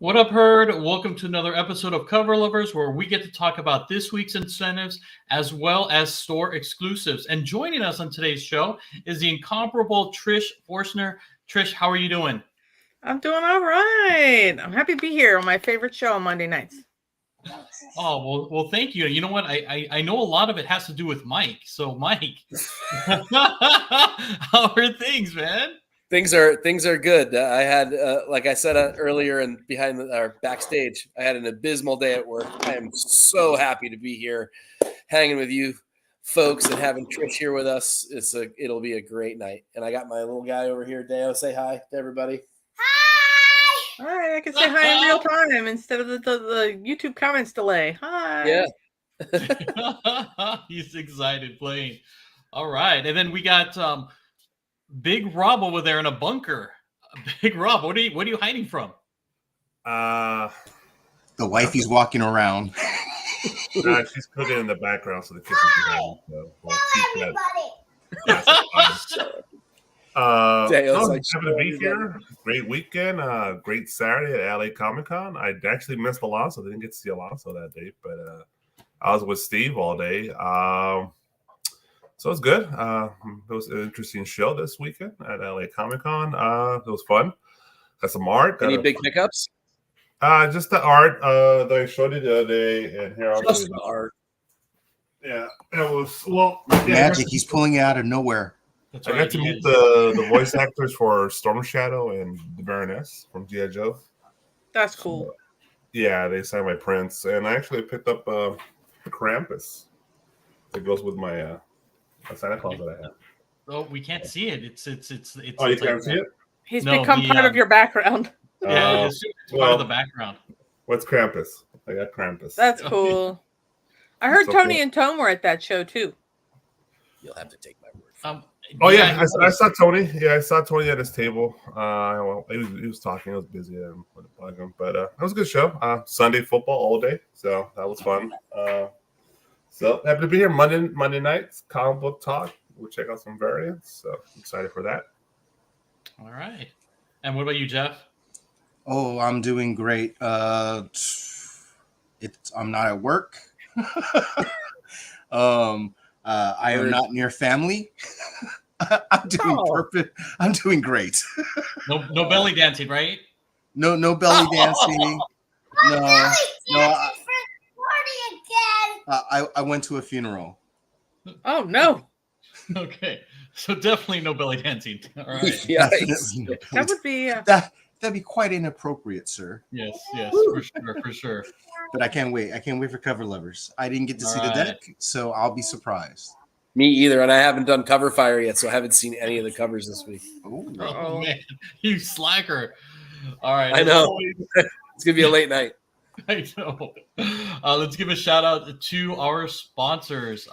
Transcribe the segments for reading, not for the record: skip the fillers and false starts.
What up, Herd? Welcome to another episode of Cover Lovers, where we get to talk about this week's incentives as well as store exclusives. And joining us on today's show is the incomparable Trish Forstner. Trish, how are you doing? I'm doing all right. I'm happy to be here on my favorite show on Monday nights. Oh, well, thank you. You know what? I know a lot of it has to do with Mike. So, Mike, how are things, man? Things are good. I had, like I said earlier and behind our backstage, I had an abysmal day at work. I am so happy to be here, hanging with you folks and having Trish here with us. It'll be a great night. And I got my little guy over here, Deo. Say hi to everybody. All right, I can say hi in real time instead of the YouTube comments delay. Hi. Yeah. He's excited playing. All right, and then we got Big Rob over there in a bunker. Big Rob, what are you hiding from? The wifey's walking around. She's cooking in the background, so the kitchen's behind. So we'll keep that. Happy to be here. Great weekend. Great Saturday at LA Comic-Con. I actually missed a lot, so I didn't get to see Alonso that day. But I was with Steve all day. So it was good. It was an interesting show this weekend at LA Comic-Con. It was fun. Got some art. Any big pickups? Just the art that I showed you the other day. And here just the art. Yeah, it was magic. He's pulling it out of nowhere. I got to meet the voice actors for Storm Shadow and the Baroness from G.I. Joe. That's cool. So, yeah, they signed my prints, and I actually picked up Krampus. It goes with my Santa Claus that I have. Oh, we can't see it. It's Oh, you can't see it? He's become part of your background. Yeah, it's part of the background. What's Krampus? I got Krampus. That's cool. I heard Tony and Tom were at that show too. You'll have to take my word. I saw Tony. Yeah, I saw Tony at his table. He was talking. I was busy. I didn't want to bug him, but it was a good show. Sunday football all day, so that was fun. So happy to be here. Monday nights, comic book talk. We'll check out some variants. So excited for that. All right. And what about you, Jeff? Oh, I'm doing great. I'm not at work. I am not near family. I'm doing perfect. I'm doing great. No belly dancing, right? No belly dancing. No. I went to a funeral. Oh no. Okay, so definitely no belly dancing. All right. Yeah, that would be that'd be quite inappropriate, sir. Yes, for sure. But I can't wait. I can't wait for Cover Lovers. I didn't get to see the deck, so I'll be surprised. Me either, and I haven't done Cover Fire yet, so I haven't seen any of the covers this week. Oh man, you slacker! All right, I know it's gonna be a late night. I know. Let's give a shout out to our sponsors.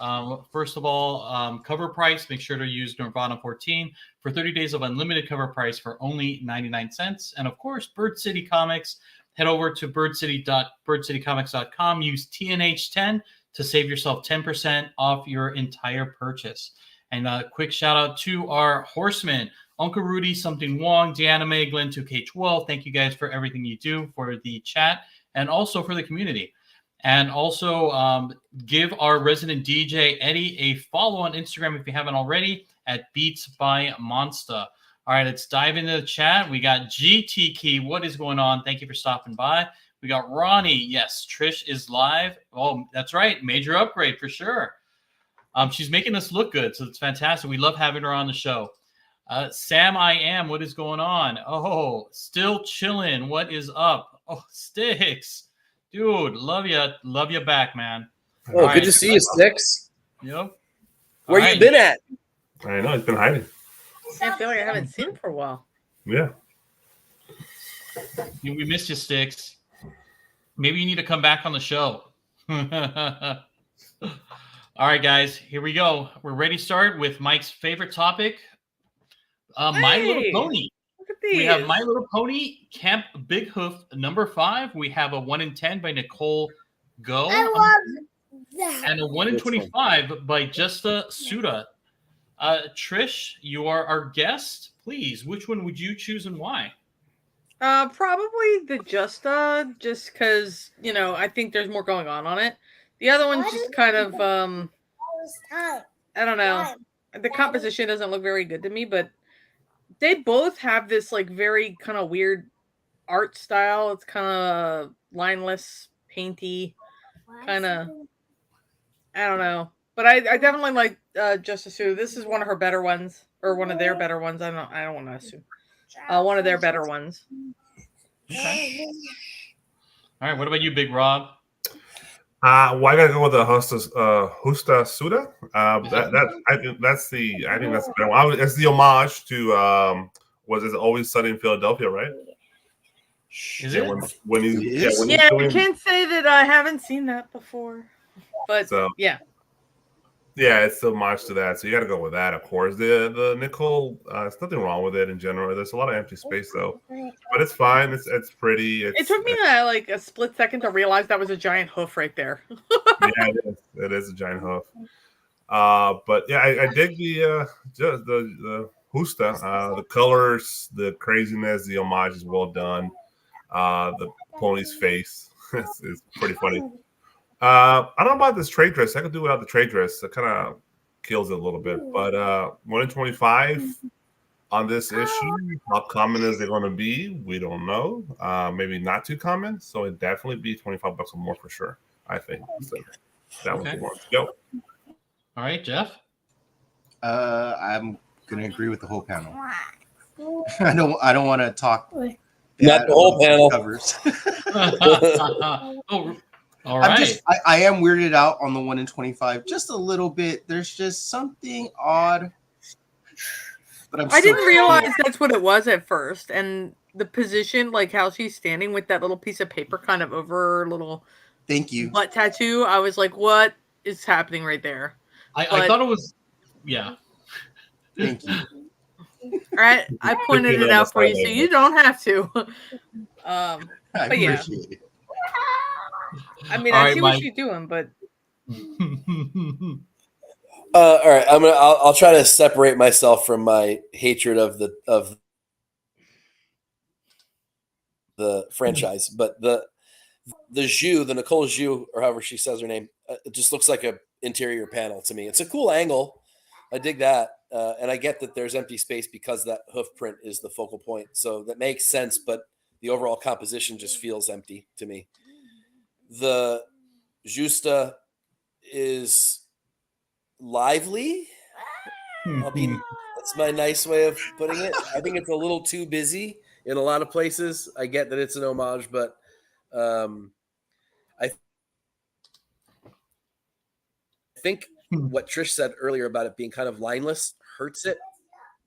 First of all, cover price. Make sure to use Nirvana 14 for 30 days of unlimited cover price for only 99 cents. And of course, Bird City Comics. Head over to birdcitycomics.com. Use TNH10 to save yourself 10% off your entire purchase. And a quick shout out to our horsemen. Uncle Rudy, Something Wong, Deanime, Glenn 2K12. Thank you guys for everything you do for the chat and also for the community. And also give our resident DJ, Eddie, a follow on Instagram if you haven't already at Beats by Monsta. All right, let's dive into the chat. We got GT Key. What is going on? Thank you for stopping by. We got Ronnie. Yes, Trish is live. Oh, that's right. Major upgrade for sure. She's making us look good, so it's fantastic. We love having her on the show. Sam I Am, what is going on? Oh, still chilling. What is up? Oh, Sticks. Dude, love you back, man. Oh, good to see you, Sticks. Yep. Where you been at? I know, he's been hiding. I feel like I haven't seen him for a while. Yeah. We missed you, Sticks. Maybe you need to come back on the show. All right, guys, here we go. We're ready to start with Mike's favorite topic, My Little Pony. We have My Little Pony Camp Big Hoof number 5. We have a 1 in 10 by Nicole Go. I love that. And a 1 in 25 by Justa Suda. Trish, you are our guest. Please, which one would you choose and why? Probably the Justa, just because I think there's more going on it. The other one's just kind of I don't know. The composition doesn't look very good to me, but they both have this like very kind of weird art style. It's kind of lineless, painty, kind of. I don't know, but I definitely like Justice Sue. This is one of her better ones, or one of their better ones. I don't want to assume. One of their better ones. Okay. All right. What about you, Big Rob? I gotta go with the Justa Suda. I think that's the better one. It's the homage to was it Always Sunny in Philadelphia, right? Is it? When he's I can't say that I haven't seen that before, but yeah. Yeah, it's the homage to that. So you got to go with that, of course. The Nicole, there's nothing wrong with it in general. There's a lot of empty space though, but it's fine. It's pretty. It took me like a split second to realize that was a giant hoof right there. Yeah, it is. It is a giant hoof. But yeah, I dig the Justa, the colors, the craziness, the homage is well done. The pony's face is pretty funny. I don't know about this trade dress. I could do without the trade dress. It kind of kills it a little bit. But 1 in 25 on this issue. How common is it going to be? We don't know. Maybe not too common. So it definitely be $25 or more for sure. I think. So that was the one. Go. All right, Jeff. I'm gonna agree with the whole panel. I don't want to talk. Not the whole panel. Covers. Oh. All right. I am weirded out on the 1 in 25 just a little bit. There's just something odd. But I didn't realize that's what it was at first, and the position, like how she's standing with that little piece of paper kind of over her little butt tattoo. I was like, "What is happening right there?" I thought it was, yeah. Thank you. All right, I pointed it out for you, so you don't have to. I appreciate it. I mean, All I right, see what she's doing, but all right, I'll try to separate myself from my hatred of the franchise, but the Nicole Zhu, or however she says her name, it just looks like a interior panel to me. It's a cool angle. I dig that, and I get that there's empty space because that hoof print is the focal point, so that makes sense. But the overall composition just feels empty to me. The Justa is lively. That's my nice way of putting it. I think it's a little too busy in a lot of places. I get that it's an homage, but I think what Trish said earlier about it being kind of lineless hurts it.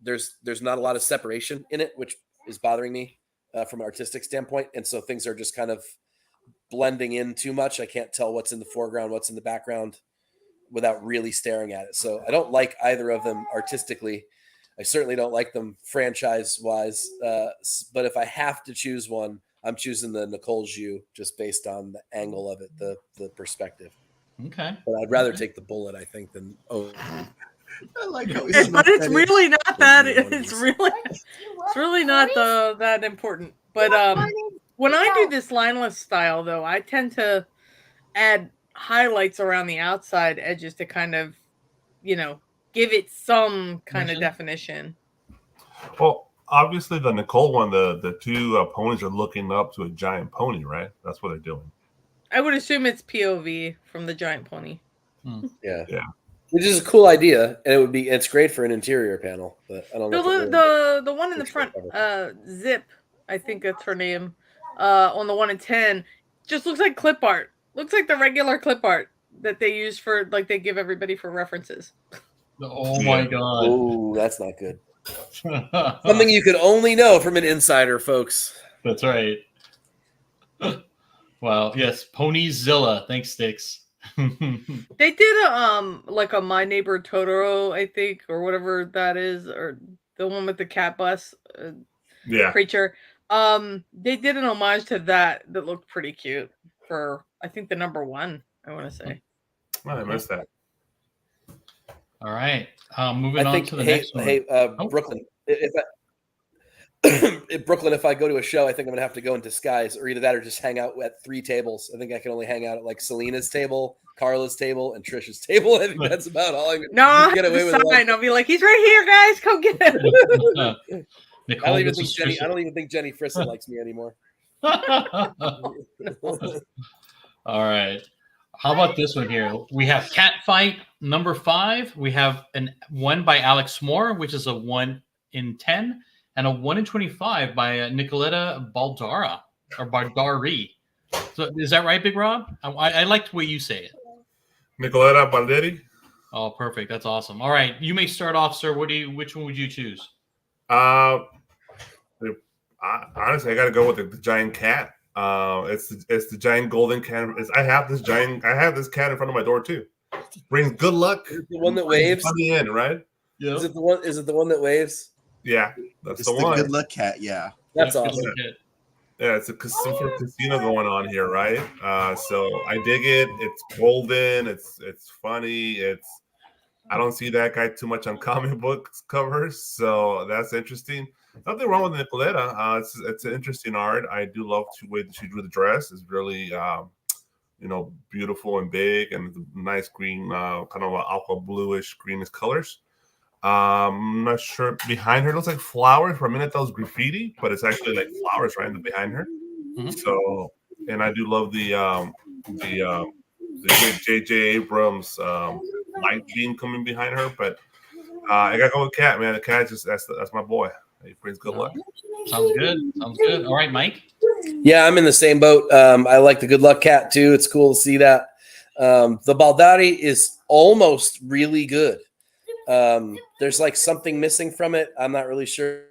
There's not a lot of separation in it, which is bothering me from an artistic standpoint. And so things are just kind of blending in too much. I can't tell what's in the foreground, what's in the background without really staring at it. So I don't like either of them artistically. I certainly don't like them franchise-wise. But if I have to choose one, I'm choosing the Nicole Zhu just based on the angle of it, the perspective. Okay. But I'd rather take the bullet, I think, than I like how but it's really not that. It's really not that important. But when I do this lineless style, though, I tend to add highlights around the outside edges to kind of, give it some kind of definition. Well, obviously the Nicole one, the two ponies are looking up to a giant pony, right? That's what they're doing. I would assume it's POV from the giant pony. Yeah. Which is a cool idea, and it's great for an interior panel, but I don't know. The one in the front, Zip, I think that's her name, on the 1 in 10, just looks like clip art. Looks like the regular clip art that they use for, like, they give everybody for references. Oh my god. Oh, that's not good. Something you could only know from an insider, folks. That's right. Wow. Yes, Ponyzilla. Thanks, Sticks. They did a My Neighbor Totoro, I think, or whatever that is, or the one with the cat bus creature. They did an homage to that looked pretty cute for, I think, the number 1, I want to say. Oh, I missed that. All right. Moving on to the next one. Hey, Brooklyn, in Brooklyn, if I go to a show, I think I'm gonna have to go in disguise, or either that or just hang out at 3 tables. I think I can only hang out at like Selena's table, Carla's table, and Trish's table. I think that's about all I'm No, gonna get away with. I'll be like, he's right here, guys. Come get him. I don't even think Jenny Frisson likes me anymore. All right. How about this one here? We have Cat Fight number 5. We have one by Alex Moore, which is a 1 in 10, and a 1 in 25 by Nicoletta Baldara or Bardari. So is that right, Big Rob? I like the way you say it. Nicoletta Baldari. Oh, perfect. That's awesome. All right, you may start off, sir. Which one would you choose? Honestly, I got to go with the giant cat. It's the giant golden cat. I have this cat in front of my door too. Brings good luck. Is it the one that waves on the end, right? Yeah. Is it the one that waves? Yeah, that's it's the one. Good luck cat. Yeah, that's awesome. Yeah, it's a casino going on here, right? So I dig it. It's golden. It's funny. I don't see that guy too much on comic book covers, so that's interesting. Nothing wrong with Nicoletta. It's an interesting art. I do love the way that she drew the dress. It's really, beautiful and big, and nice green, kind of aqua bluish greenish colors. I'm not sure. Behind her, it looks like flowers. For a minute, that was graffiti, but it's actually like flowers right behind her. Mm-hmm. So, and I do love the J.J. Abrams light beam coming behind her. But I gotta go with Cat, man. The Cat that's my boy. He brings good luck. Sounds good. All right, Mike. Yeah, I'm in the same boat. I like the Good Luck Cat too. It's cool to see that. The Baldari is almost really good. There's like something missing from it. I'm not really sure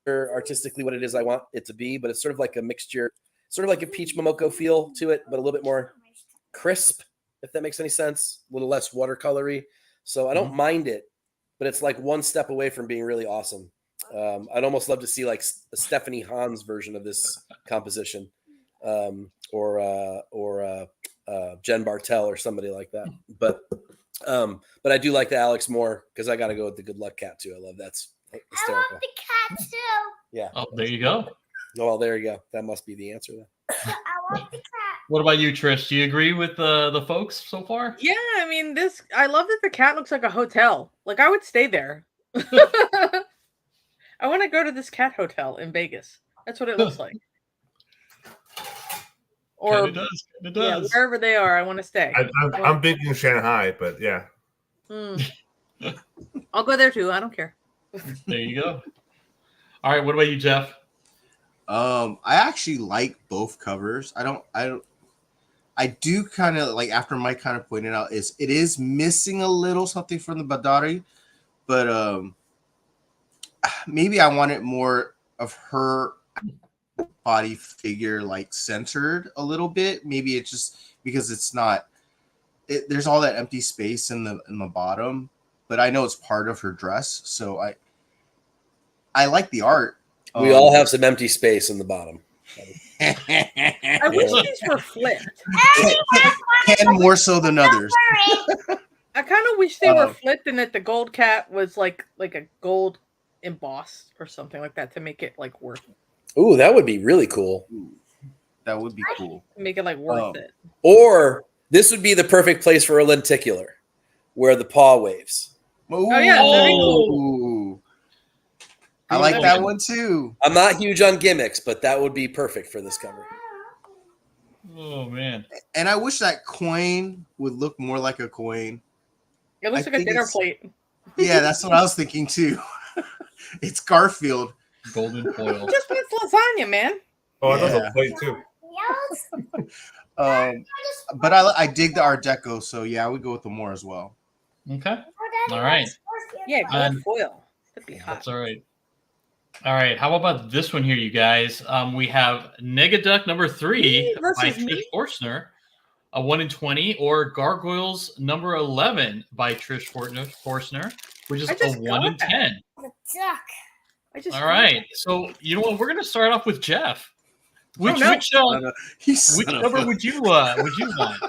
artistically what it is I want it to be, but it's sort of like a mixture, sort of like a peach momoko feel to it, but a little bit more crisp, if that makes any sense. A little less watercolory. So I don't mind it, but it's like one step away from being really awesome. I'd almost love to see like a Stephanie Hahn's version of this composition, or Jen Bartel or somebody like that. But I do like the Alex Moore because I got to go with the Good Luck Cat too. I love that's hysterical. I love the cat too. Yeah. Oh, there you go. Oh, well, there you go. That must be the answer then. I love the cat. What about you, Trish? Do you agree with the folks so far? Yeah, I mean, I love that the cat looks like a hotel. Like, I would stay there. I want to go to this cat hotel in Vegas. That's what it looks like. Or it does. Yeah, wherever they are, I want to stay. I'm thinking Shanghai, but yeah. I'll go there too. I don't care. There you go. All right, what about you, Jeff? I actually like both covers. I do kind of like, after Mike kind of pointed out, it is missing a little something from the Baldari, but maybe I wanted more of her body figure like centered a little bit. Maybe it's just because it's not. There's all that empty space in the bottom, but I know it's part of her dress, so I like the art. We all have some empty space in the bottom. I wish these were flipped. And more so than others. I kind of wish they were flipped and that the gold cat was like a gold embossed or something like that to make it like worth it. Ooh, that would be really cool. That would be cool. Make it like worth it. Or this would be the perfect place for a lenticular, where the paw waves. Ooh. Oh yeah, that'd be cool. I like that one too. I'm not huge on gimmicks, but that would be perfect for this cover. Oh man! And I wish that coin would look more like a coin. It looks like a dinner plate. Yeah, that's what I was thinking too. It's Garfield. Golden foil. Just wants lasagna, man. Oh, I thought it was a plate too. But I dig the Art Deco, so yeah, I would go with the Moore as well. Okay. All right. Yeah, gold foil. That'd be hot. That's all right. All right. How about this one here, you guys? We have Negaduck number 3 by Trish Forstner, a 1 in 20, or Gargoyles number 11 by Trish Forstner, which is a 1 in 10. All right. So you know what? We're gonna start off with Jeff. Which cover would you want?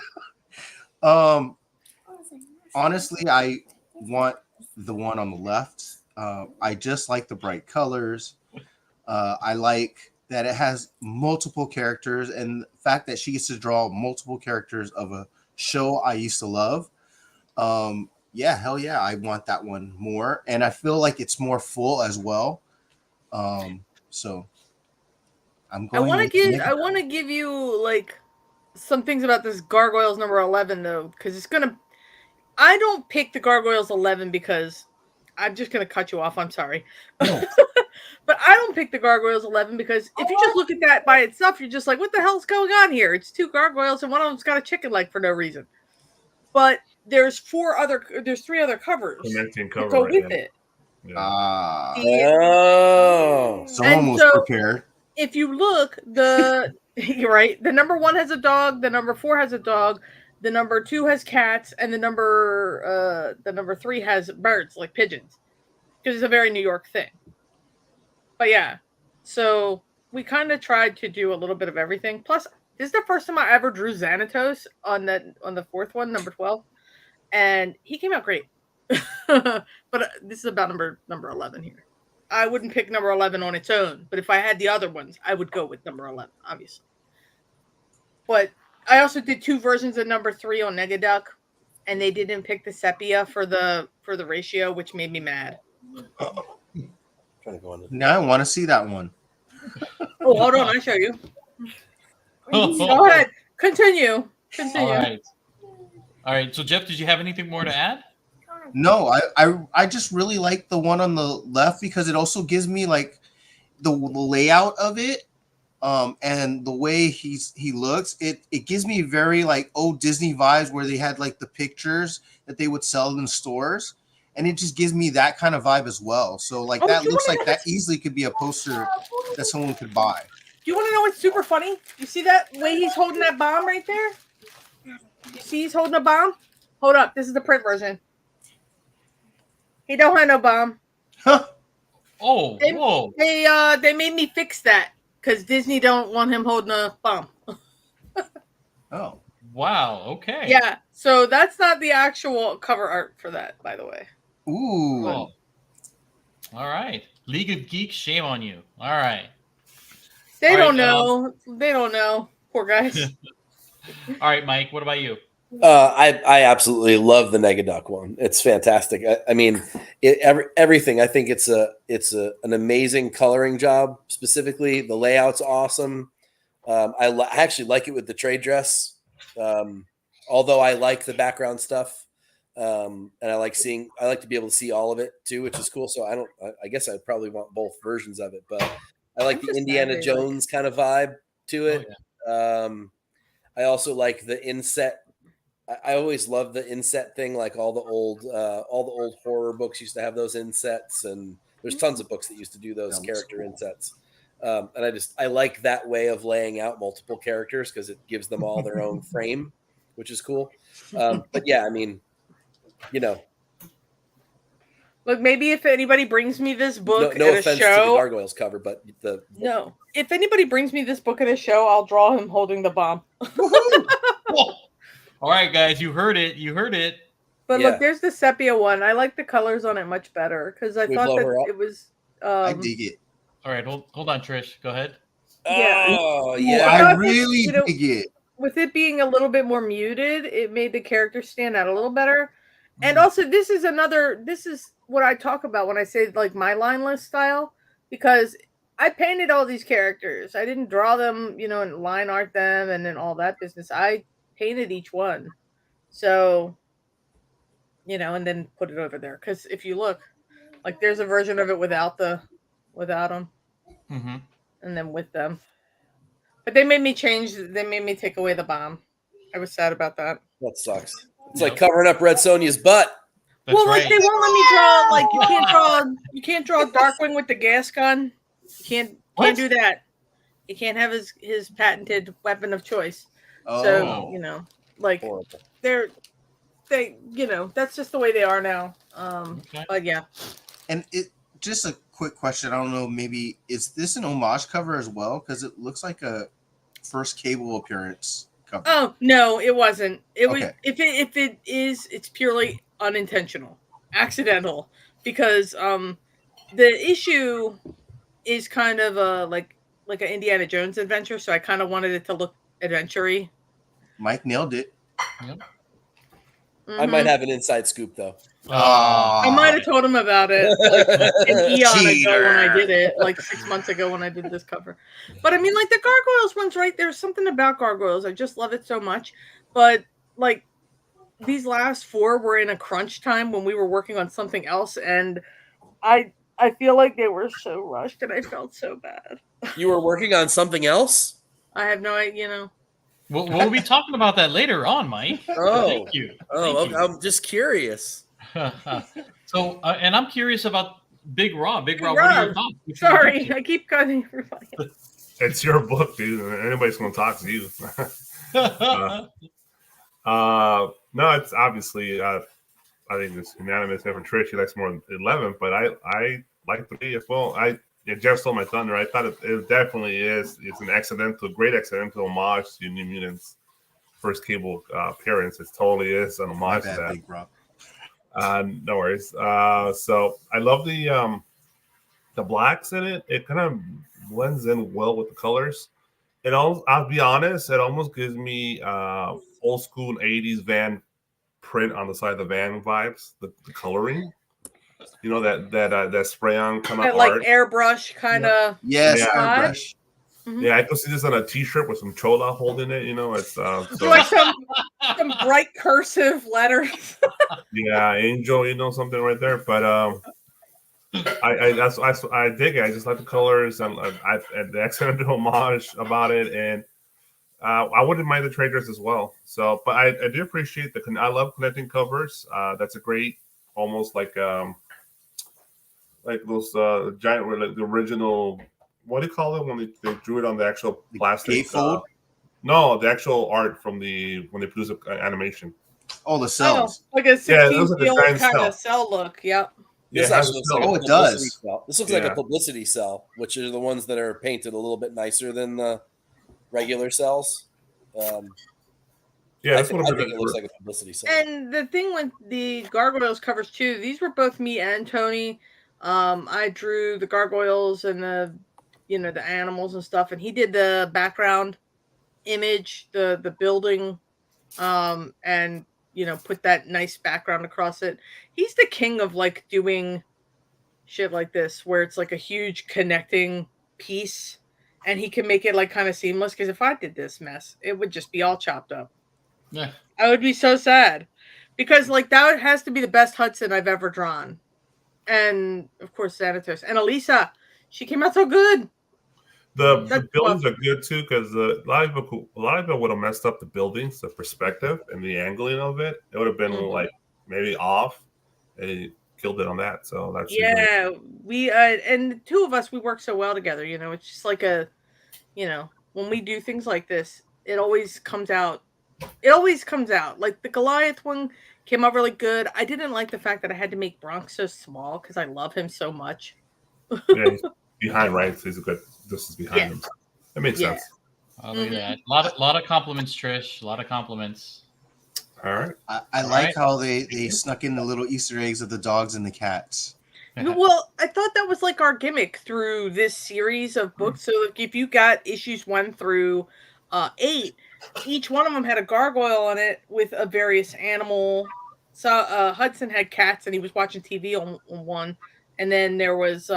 Honestly, I want the one on the left. I just like the bright colors. I like that it has multiple characters, and the fact that she gets to draw multiple characters of a show I used to love. Yeah, hell yeah, I want that one more, and I feel like it's more full as well. So I'm I going. want to give you like some things about this Gargoyles number 11 though, because it's gonna. I don't pick the Gargoyles 11 because I'm just gonna cut you off. I'm sorry. No. But I don't pick the Gargoyles 11 because if you just look at that by itself, you're just like, what the hell's going on here? It's 2 gargoyles and one of them's got a chicken leg for no reason. But there's 3 other covers Connecting to cover, go right, with yeah. it. Oh. Someone And was so- prepared. If you look, you're right. The number 1 has a dog. The number 4 has a dog. The number 2 has cats, and the number 3 has birds, like pigeons, because it's a very New York thing. But yeah, so we kind of tried to do a little bit of everything. Plus, this is the first time I ever drew Xanatos on the 4th one, number 12, and he came out great. But this is about number 11 here. I wouldn't pick number 11 on its own, but if I had the other ones, I would go with number 11, obviously. But I also did 2 versions of number 3 on Negaduck, and they didn't pick the sepia for the ratio, which made me mad. Trying to go on. Now I want to see that one. Oh, hold on, I'll show you. Go ahead, continue. All right. So Jeff, did you have anything more to add? No, I just really like the one on the left because it also gives me like the layout of it, and the way he looks. It gives me very like old Disney vibes where they had like the pictures that they would sell in stores, and it just gives me that kind of vibe as well. So like that looks like that easily could be a poster that someone could buy. Do you want to know what's super funny? You see that way he's holding that bomb right there? You see he's holding a bomb? Hold up, this is the print version. He don't have no bomb. Huh. Oh, whoa. They made me fix that because Disney don't want him holding a bomb. Oh. Wow. Okay. Yeah, so that's not the actual cover art for that, by the way. Ooh. Oh. All right. League of Geeks, shame on you. All right. They All don't right, know. They don't know. Poor guys. All right, Mike, what about you? I absolutely love the Negaduck one. It's fantastic. I mean, everything. I think it's an amazing coloring job. Specifically, the layout's awesome. I actually like it with the trade dress. Although I like the background stuff, and I like to be able to see all of it too, which is cool. So I guess I'd probably want both versions of it, but I like the Indiana Jones kind of vibe to it. Oh, yeah. I also like the inset. I always loved the inset thing, like all the old horror books used to have those insets, and there's tons of books that used to do those character insets. And I like that way of laying out multiple characters because it gives them all their own frame, which is cool. But yeah, I mean, you know. Look, maybe if anybody brings me this book no at a offense show, to the Gargoyles cover, but if anybody brings me this book at a show, I'll draw him holding the bomb. All right, guys, you heard it. You heard it. But look, there's the sepia one. I like the colors on it much better because I thought that it was. I dig it. All right, hold on, Trish. Go ahead. Oh yeah, I really dig it. With it being a little bit more muted, it made the character stand out a little better. And also, this is what I talk about when I say like my line list style, because I painted all these characters. I didn't draw them, and line art them and then all that business. I painted each one. So, and then put it over there. Because if you look, like there's a version of it without them, and then with them. But they made me change. They made me take away the bomb. I was sad about that. That sucks. It's like covering up Red Sonja's butt. That's like they won't let me draw. Like you can't draw Darkwing with the gas gun. You can't do that. You can't have his patented weapon of choice. Oh. So like horrible. That's just the way they are now. But yeah. And it just a quick question. I don't know. Maybe is this an homage cover as well? Because it looks like a first Cable appearance cover. Oh no, it wasn't. It was. Okay. If it is, it's purely unintentional, accidental. Because the issue is kind of like an Indiana Jones adventure, so I kind of wanted it to look adventure-y. Mike nailed it. Yep. I might have an inside scoop though. I might have told him about it like an eon ago when I did it, Cheater. like 6 months ago when I did this cover. But I mean, like the gargoyles one's right. There's something about gargoyles. I just love it so much. But like these last 4 were in a crunch time when we were working on something else, and I feel like they were so rushed, and I felt so bad. You were working on something else? I have no idea, We'll be talking about that later on, Mike. Oh. Thank you. Oh, Thank you. I'm just curious. So, and I'm curious about Big Rob. Big Rob, Rob. what are your thoughts? Which one Sorry, did you I keep cutting everybody. It's your book, dude. Anybody's gonna talk to you. pick? No, it's obviously. I think it's unanimous. Different Trish, she likes more 11, but I like 3 as well. Jeff stole my thunder. I thought it definitely is. It's an great accidental homage to New Mutants' first cable appearance. It totally is an homage to that. Big Rob. No worries. So I love the blacks in it. It kind of blends in well with the colors. I'll be honest, it almost gives me old school 80s van print on the side of the van vibes. The coloring, you know, that spray on kind of Like art. airbrush kind of. Yes, Yeah. airbrush. Yeah, I could see this on a T-shirt with some chola holding it. You know, it's so, Like some bright cursive letters. yeah, angel. You know, something right there. But I dig it. I just like the colors and the accidental homage about it, and I wouldn't mind the traders as well. So, but I do appreciate I love connecting covers. That's a great, almost like those giant, like the original. What do you call it when they drew it on the actual plastic? Gatefold? No, the actual art from when they produce an animation. Oh, the cells. Like a 16 like a field giant kind of cell. cell look. Yep. This Yeah, it has actually a looks cell. like a Oh, it publicity does. cell. This looks like Yeah. a publicity cell, which are the ones that are painted a little bit nicer than the regular cells. Yeah, I that's think, what I think it looks like a publicity cell. And the thing with the gargoyles covers too, these were both me and Tony. I drew the gargoyles and the animals and stuff, and he did the background image, the building, and put that nice background across it. He's the king of like doing shit like this where it's like a huge connecting piece, and he can make it like kind of seamless, because if I did this mess, it would just be all chopped up. Yeah. I would be so sad, because like that has to be the best Hudson I've ever drawn. And of course Xanatos and Elisa, she came out so good. The buildings are good too, because a lot of people would have messed up the buildings, the perspective and the angling of it. It would have been like maybe off. They killed it on that, so that's we and the two of us, we work so well together. It's just like when we do things like this, it always comes out. Like the Goliath one came out really good. I didn't like the fact that I had to make Bronx so small because I love him so much. Yeah, he's behind, right? So he's a good distance behind him. That makes sense. Oh, look at that. A lot of compliments, Trish. A lot of compliments. All right. I like how they snuck in the little Easter eggs of the dogs and the cats. Well, I thought that was like our gimmick through this series of books. So if you got issues 1 through 8, each one of them had a gargoyle on it with a various animal. So Hudson had cats, and he was watching TV on one. And then there was,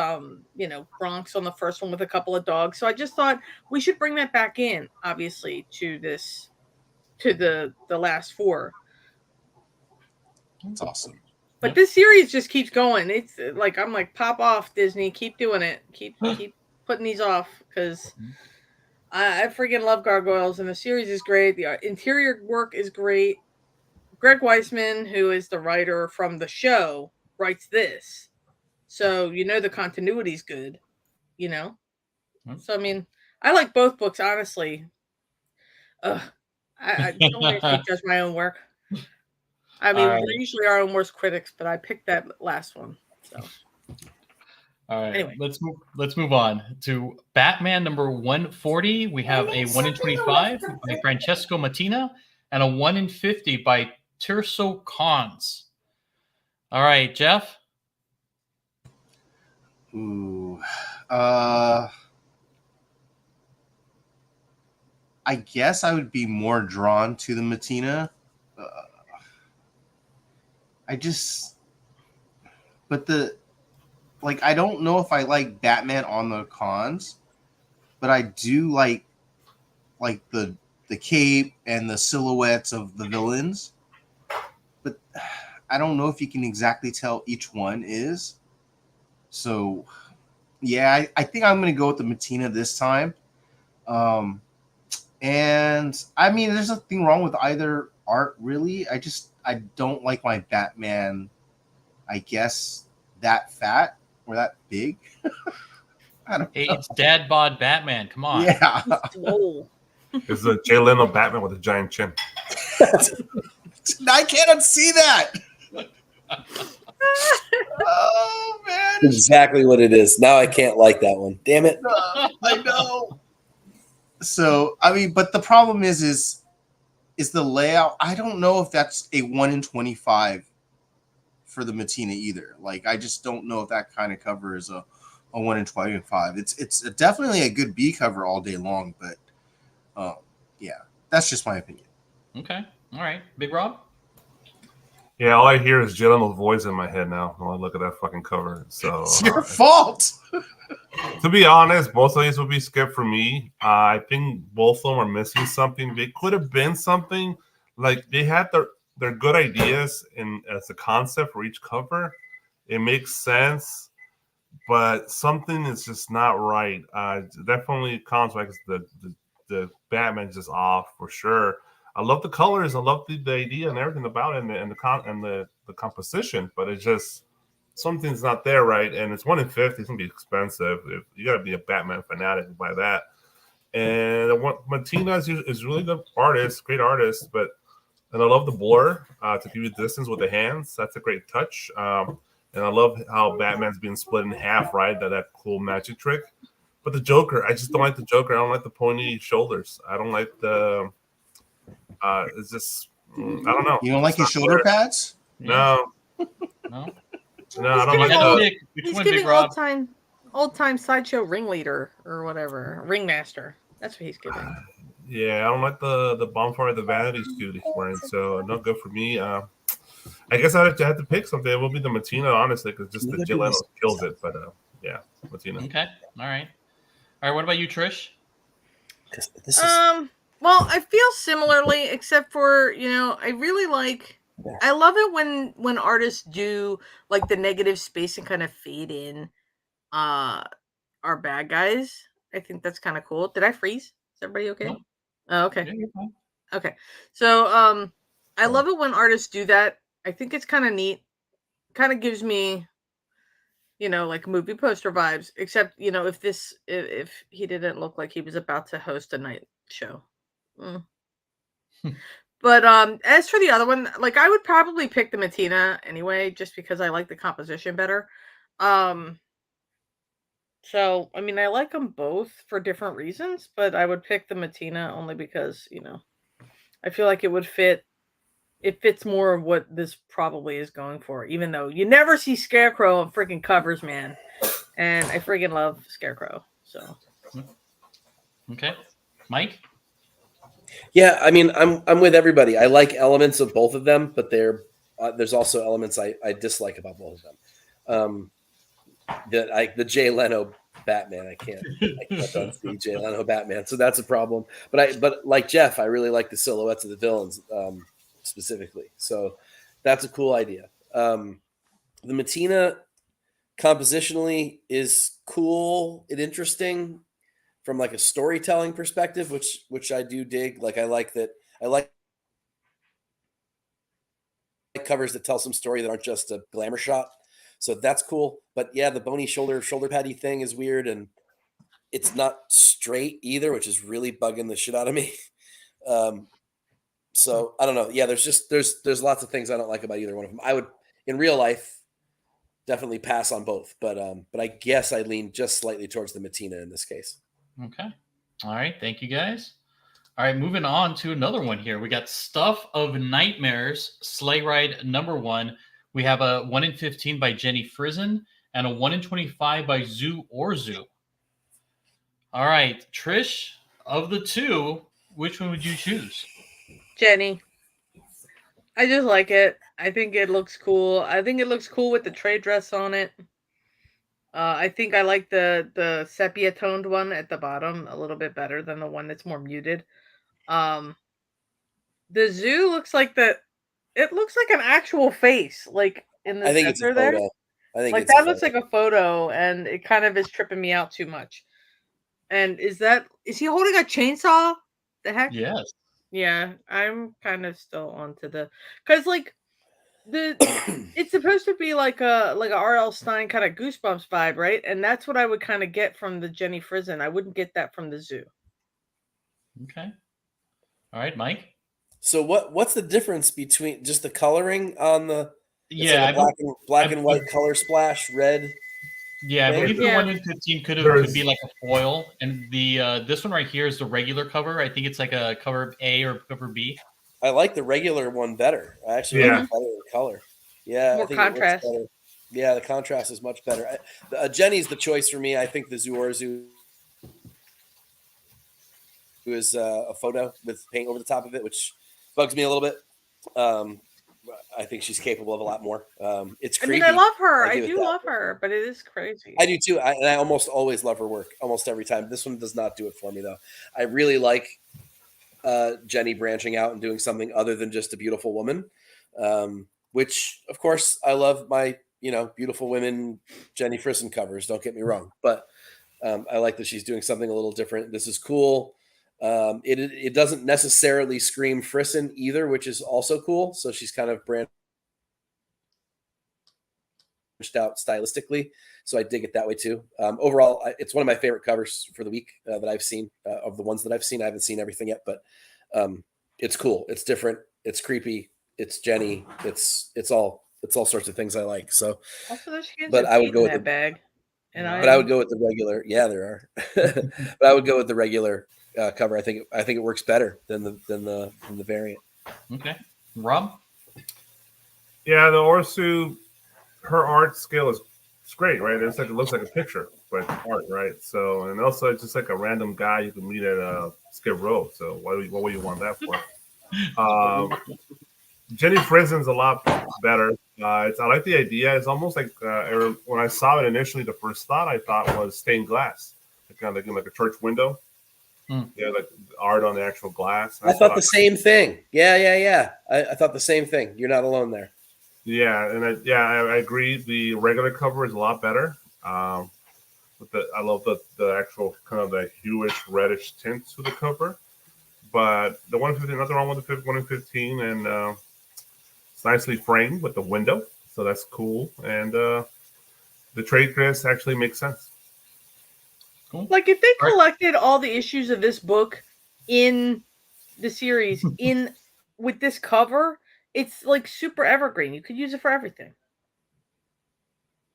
Bronx on the first one with a couple of dogs. So I just thought we should bring that back in, obviously, to the last 4. That's awesome. But this series just keeps going. It's like, I'm like, pop off, Disney. Keep doing it. Keep putting these off, because I freaking love gargoyles, and the series is great. The interior work is great. Greg Weisman, who is the writer from the show, writes this. So, the continuity is good, So, I mean, I like both books, honestly. I don't want to judge my own work. I mean, we're usually our own worst critics, but I picked that last one. So, all right, anyway, let's move on to Batman number 140. We have a 1 in 25 by Francesco Mattina and a 1 in 50 by Tirso Cons. All right, Jeff. Ooh. I guess I would be more drawn to the Matina. I don't know if I like Batman on the cons, but I do like the cape and the silhouettes of the villains. But I don't know if you can exactly tell each one is. So, yeah, I think I'm going to go with the Matina this time. And I mean, there's nothing wrong with either art, really. I don't like my Batman, I guess, that fat or that big. I don't Hey, know. it's Dad Bod Batman. Come on. Yeah. Swole. It's a Jay Leno Batman with a giant chin. I can't unsee that. Oh, man. Exactly what it is. Now I can't like that one. Damn it. I know. So, I mean, but the problem is the layout. I don't know if that's a 1 in 25 for the Matina either. Like, I just don't know if that kind of cover is a 1 in 25. It's definitely a good B cover all day long, but yeah, that's just my opinion. Okay. All right. Big Rob? Yeah, all I hear is Jay Leno's voice in my head now when I look at that fucking cover. So It's your fault. To be honest, both of these would be skipped for me. I think both of them are missing something. They could have been something. Like, they had their good ideas as a concept for each cover. It makes sense, but something is just not right. Definitely Contracts, the Batman's just off for sure. I love the colors, I love the idea and everything about it, and the composition, but it's just something's not there, right? And it's 1 in 50. It's gonna be expensive. You gotta be a Batman fanatic to buy that. And Matina is really good artist, great artist, and I love the blur to give you distance with the hands. That's a great touch. And I love how Batman's being split in half, right? That cool magic trick. But the Joker, I just don't like the Joker. I don't like the pointy shoulders. I don't like the. It's just I don't know. You don't like his shoulder pads? No. No. No, I don't giving like old- that. Which He's one, Big giving Rob? old time sideshow ringleader or whatever, ringmaster. That's what he's giving. Yeah, I don't like the bonfire, the vanity suit he's wearing. So not good for me. I guess I have to pick something. It will be the Matina, honestly, because just the Jay Leno kills it. But yeah, Matina. Okay. All right. All right. What about you, Trish? Well, I feel similarly, except for, I really I love it when artists do like the negative space and kind of fade in our bad guys. I think that's kind of cool. Did I freeze? Is everybody okay? No. Oh, okay. Yeah, you're fine. Okay. So I love it when artists do that. I think it's kind of neat. Kind of gives me like movie poster vibes, except if he didn't look like he was about to host a night show. But as for the other one, like, I would probably pick the Matina anyway, just because I like the composition better. So I mean, I like them both for different reasons, but I would pick the Matina only because I feel like it would fit. It fits more of what this probably is going for, even though you never see Scarecrow on freaking covers, man. And I freaking love Scarecrow. So Okay, Mike. Yeah, I mean, I'm with everybody. I like elements of both of them, but there's also elements I dislike about both of them. The Jay Leno Batman, I can't unsee Jay Leno Batman, so that's a problem. But like Jeff, I really like the silhouettes of the villains specifically. So that's a cool idea. The Matina compositionally is cool and interesting from like a storytelling perspective, which I do dig. Like I like covers that tell some story that aren't just a glamour shot. So that's cool. But yeah, the bony shoulder paddy thing is weird, and it's not straight either, which is really bugging the shit out of me. So I don't know. Yeah, there's lots of things I don't like about either one of them. I would, in real life, definitely pass on both, but I guess I lean just slightly towards the Matina in this case. Okay. All right. Thank you, guys. All right. Moving on to another one here. We got Stuff of Nightmares, Sleigh Ride #1. We have a 1 in 15 by Jenny Frizen. and a 1 in 25 by Zoo or Zoo. All right, Trish, of the two, which one would you choose? Jenny. I just like it. I think it looks cool. I think it looks cool with the trade dress on it. I think I like the sepia toned one at the bottom a little bit better than the one that's more muted. The Zoo looks like it looks like an actual face, like in the I think it's a center there. photo. I think Like it's that a looks photo. like a photo, and it kind of is tripping me out too much. And is he holding a chainsaw? The heck? Yes. Yeah, I'm kind of still onto because like it's supposed to be like a R.L. Stein kind of Goosebumps vibe, right? And that's what I would kind of get from the Jenny Frison. I wouldn't get that from the Zoo. Okay. All right, Mike. So what's the difference between just the coloring on the? It's Yeah, like a black and white color splash, red. Yeah, I thing? believe the Yeah. 1 in 15 could be like a foil, and the this one right here is the regular cover. I think it's like a cover A or cover B. I like the regular one better. I actually like it better in color. Yeah, More I think contrast. it looks better. Yeah, the contrast is much better. Jenny's the choice for me. I think the Zoo is a photo with paint over the top of it, which bugs me a little bit. I think she's capable of a lot more. It's creepy. I mean, I love her. I I do do with that. love her, but it is crazy. I do too. I almost always love her work, almost every time. This one does not do it for me, though. I really like Jenny branching out and doing something other than just a beautiful woman, which, of course, I love my beautiful women Jenny Frison covers. Don't get me wrong, but I like that she's doing something a little different. This is cool. It doesn't necessarily scream Frison either, which is also cool. So she's kind of branched out stylistically, so I dig it that way too. Overall, it's one of my favorite covers for the week that I've seen. Of the ones that I've seen, I haven't seen everything yet, but it's cool. It's different. It's creepy. It's Jenny. It's all sorts of things I like. So, Also, there's cans but of I would paint go in with that bag. And but I would go with the regular. Yeah, there are. But I would go with the regular cover. I think it works better than the variant. Okay, Rob. Yeah, the Orsu, her art skill is great, right? It looks like a picture, but art, right? So, and also it's just like a random guy you can meet at Skid Row. So, what would you want that for? Jenny Frison's a lot better. I like the idea. It's almost like when I saw it initially, the first thought I thought was stained glass, kind of like a church window. Yeah, like art on the actual glass. I thought the same thing. Yeah. I thought the same thing. You're not alone there. Yeah, and I agree. The regular cover is a lot better. I love the actual kind of the hueish reddish tint to the cover. But the 115, nothing wrong with the 1 in 15, and it's nicely framed with the window, so that's cool. And the trade dress actually makes sense. Cool. Like if they collected all the issues of this book in the series with this cover, it's like super evergreen. You could use it for everything.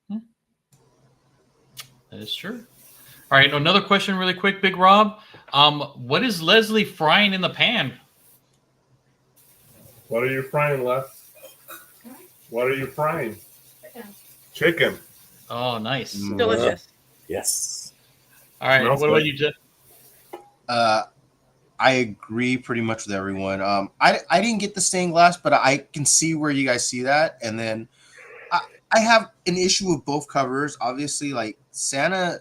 That is true. All right, another question really quick, Big Rob. What is Leslie frying in the pan? What are you frying, Les? What are you frying? Chicken. Oh, nice. Delicious. Yes. All right, Smells what about good. you, Jeff? I agree pretty much with everyone. I didn't get the stained glass, but I can see where you guys see that. And then I have an issue with both covers. Obviously, like Santa's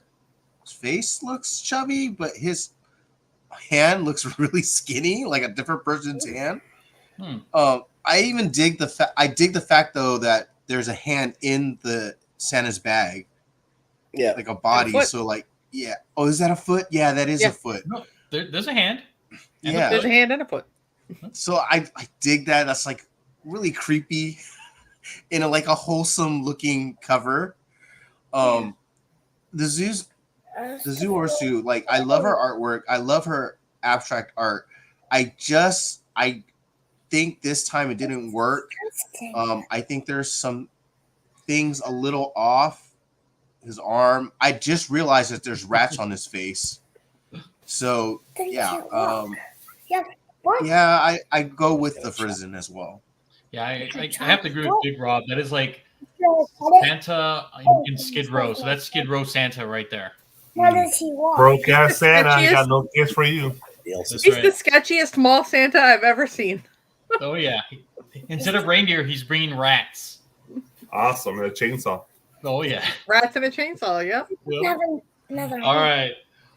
face looks chubby, but his hand looks really skinny, like a different person's hand. I even dig the fact though that there's a hand in the Santa's bag, like a body. So like, yeah. Oh, is that a foot? Yeah, that is a foot. No, there's a hand. Yeah, there's a hand and a foot. So I dig that. That's like really creepy in a wholesome looking cover. The Zoo Orsu, like I love her artwork. I love her abstract art. I think this time it didn't work. I think there's some things a little off. His arm. I just realized that there's rats on his face. So yeah. I go with the Frison as well. Yeah, I have to agree with Big Rob. That is like Santa in Skid Row. So that's Skid Row Santa right there. What does he want? Broke ass Santa, I sketchiest- got no gifts for you. That's He's right. the sketchiest mall Santa I've ever seen. Oh yeah. Instead of reindeer, he's bringing rats. Awesome, and a chainsaw. Oh yeah. Rats and a chainsaw, yep. Yep. Another All right.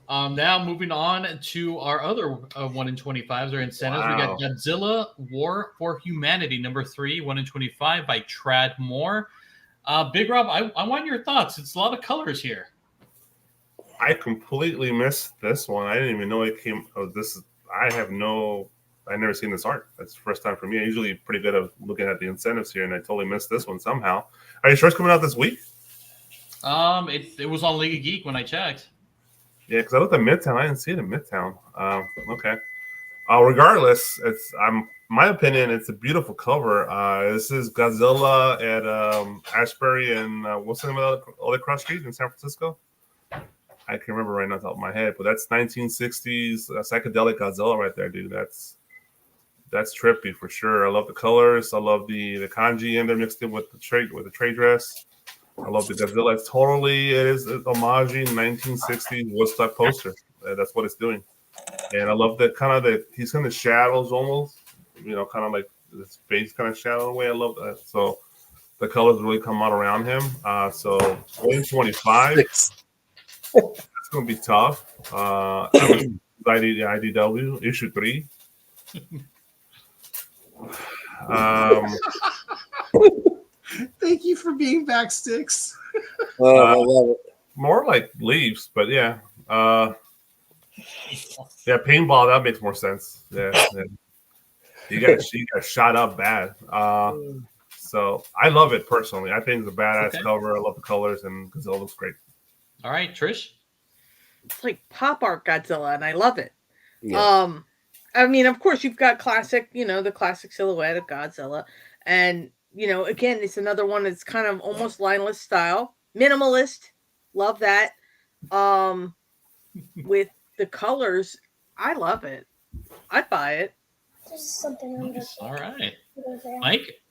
Now moving on to our other 1 in 25s or incentives. We got Godzilla War for Humanity, number 3, 1 in 25 by Trad Moore. Big Rob, I want your thoughts. It's a lot of colors here. I completely missed this one. I didn't even know it came. Oh, I've never seen this art. That's the first time for me. I'm usually pretty good at looking at the incentives here, and I totally missed this one somehow. Are you sure it's coming out this week? It was on League of Geek when I checked. Yeah, because I looked at Midtown. I didn't see it in Midtown. Okay. Regardless, my opinion, it's a beautiful cover. This is Godzilla at Ashbury and what's the name of the other cross street in San Francisco? I can't remember right now off the top of my head, but that's 1960s psychedelic Godzilla right there, dude. That's trippy for sure. I love the colors. I love the kanji in there mixed in with the trade dress. I love the Godzilla. It is homaging 1960s Woodstock poster. That's what it's doing. And I love that he's in the shadows almost, kind of like the space kind of shadow way. I love that. So the colors really come out around him. So 125. It's going to be tough. IDW issue 3. Thank you for being back, Sticks. I love it. More like leaves, but yeah. Paintball, that makes more sense. Yeah. You got shot up bad. So I love it personally. I think it's a badass cover. I love the colors, and Godzilla looks great. All right, Trish. It's like pop art Godzilla, and I love it. Yeah. I mean, of course, you've got classic, the classic silhouette of Godzilla, and again, it's another one that's kind of almost lineless style, minimalist. Love that. With the colors, I love it. I'd buy it. There's something under All right, there. Mike.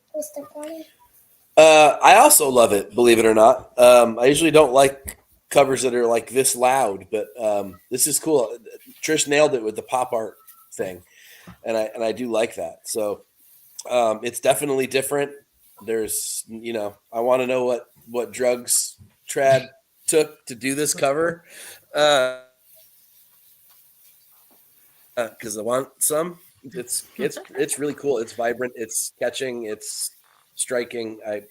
I also love it, believe it or not. I usually don't like covers that are like this loud, but this is cool. Trish nailed it with the pop art thing, and I do like that. So it's definitely different. There's I want to know what drugs Trad took to do this cover, because I want some. It's really cool. It's vibrant. It's catching. It's striking. I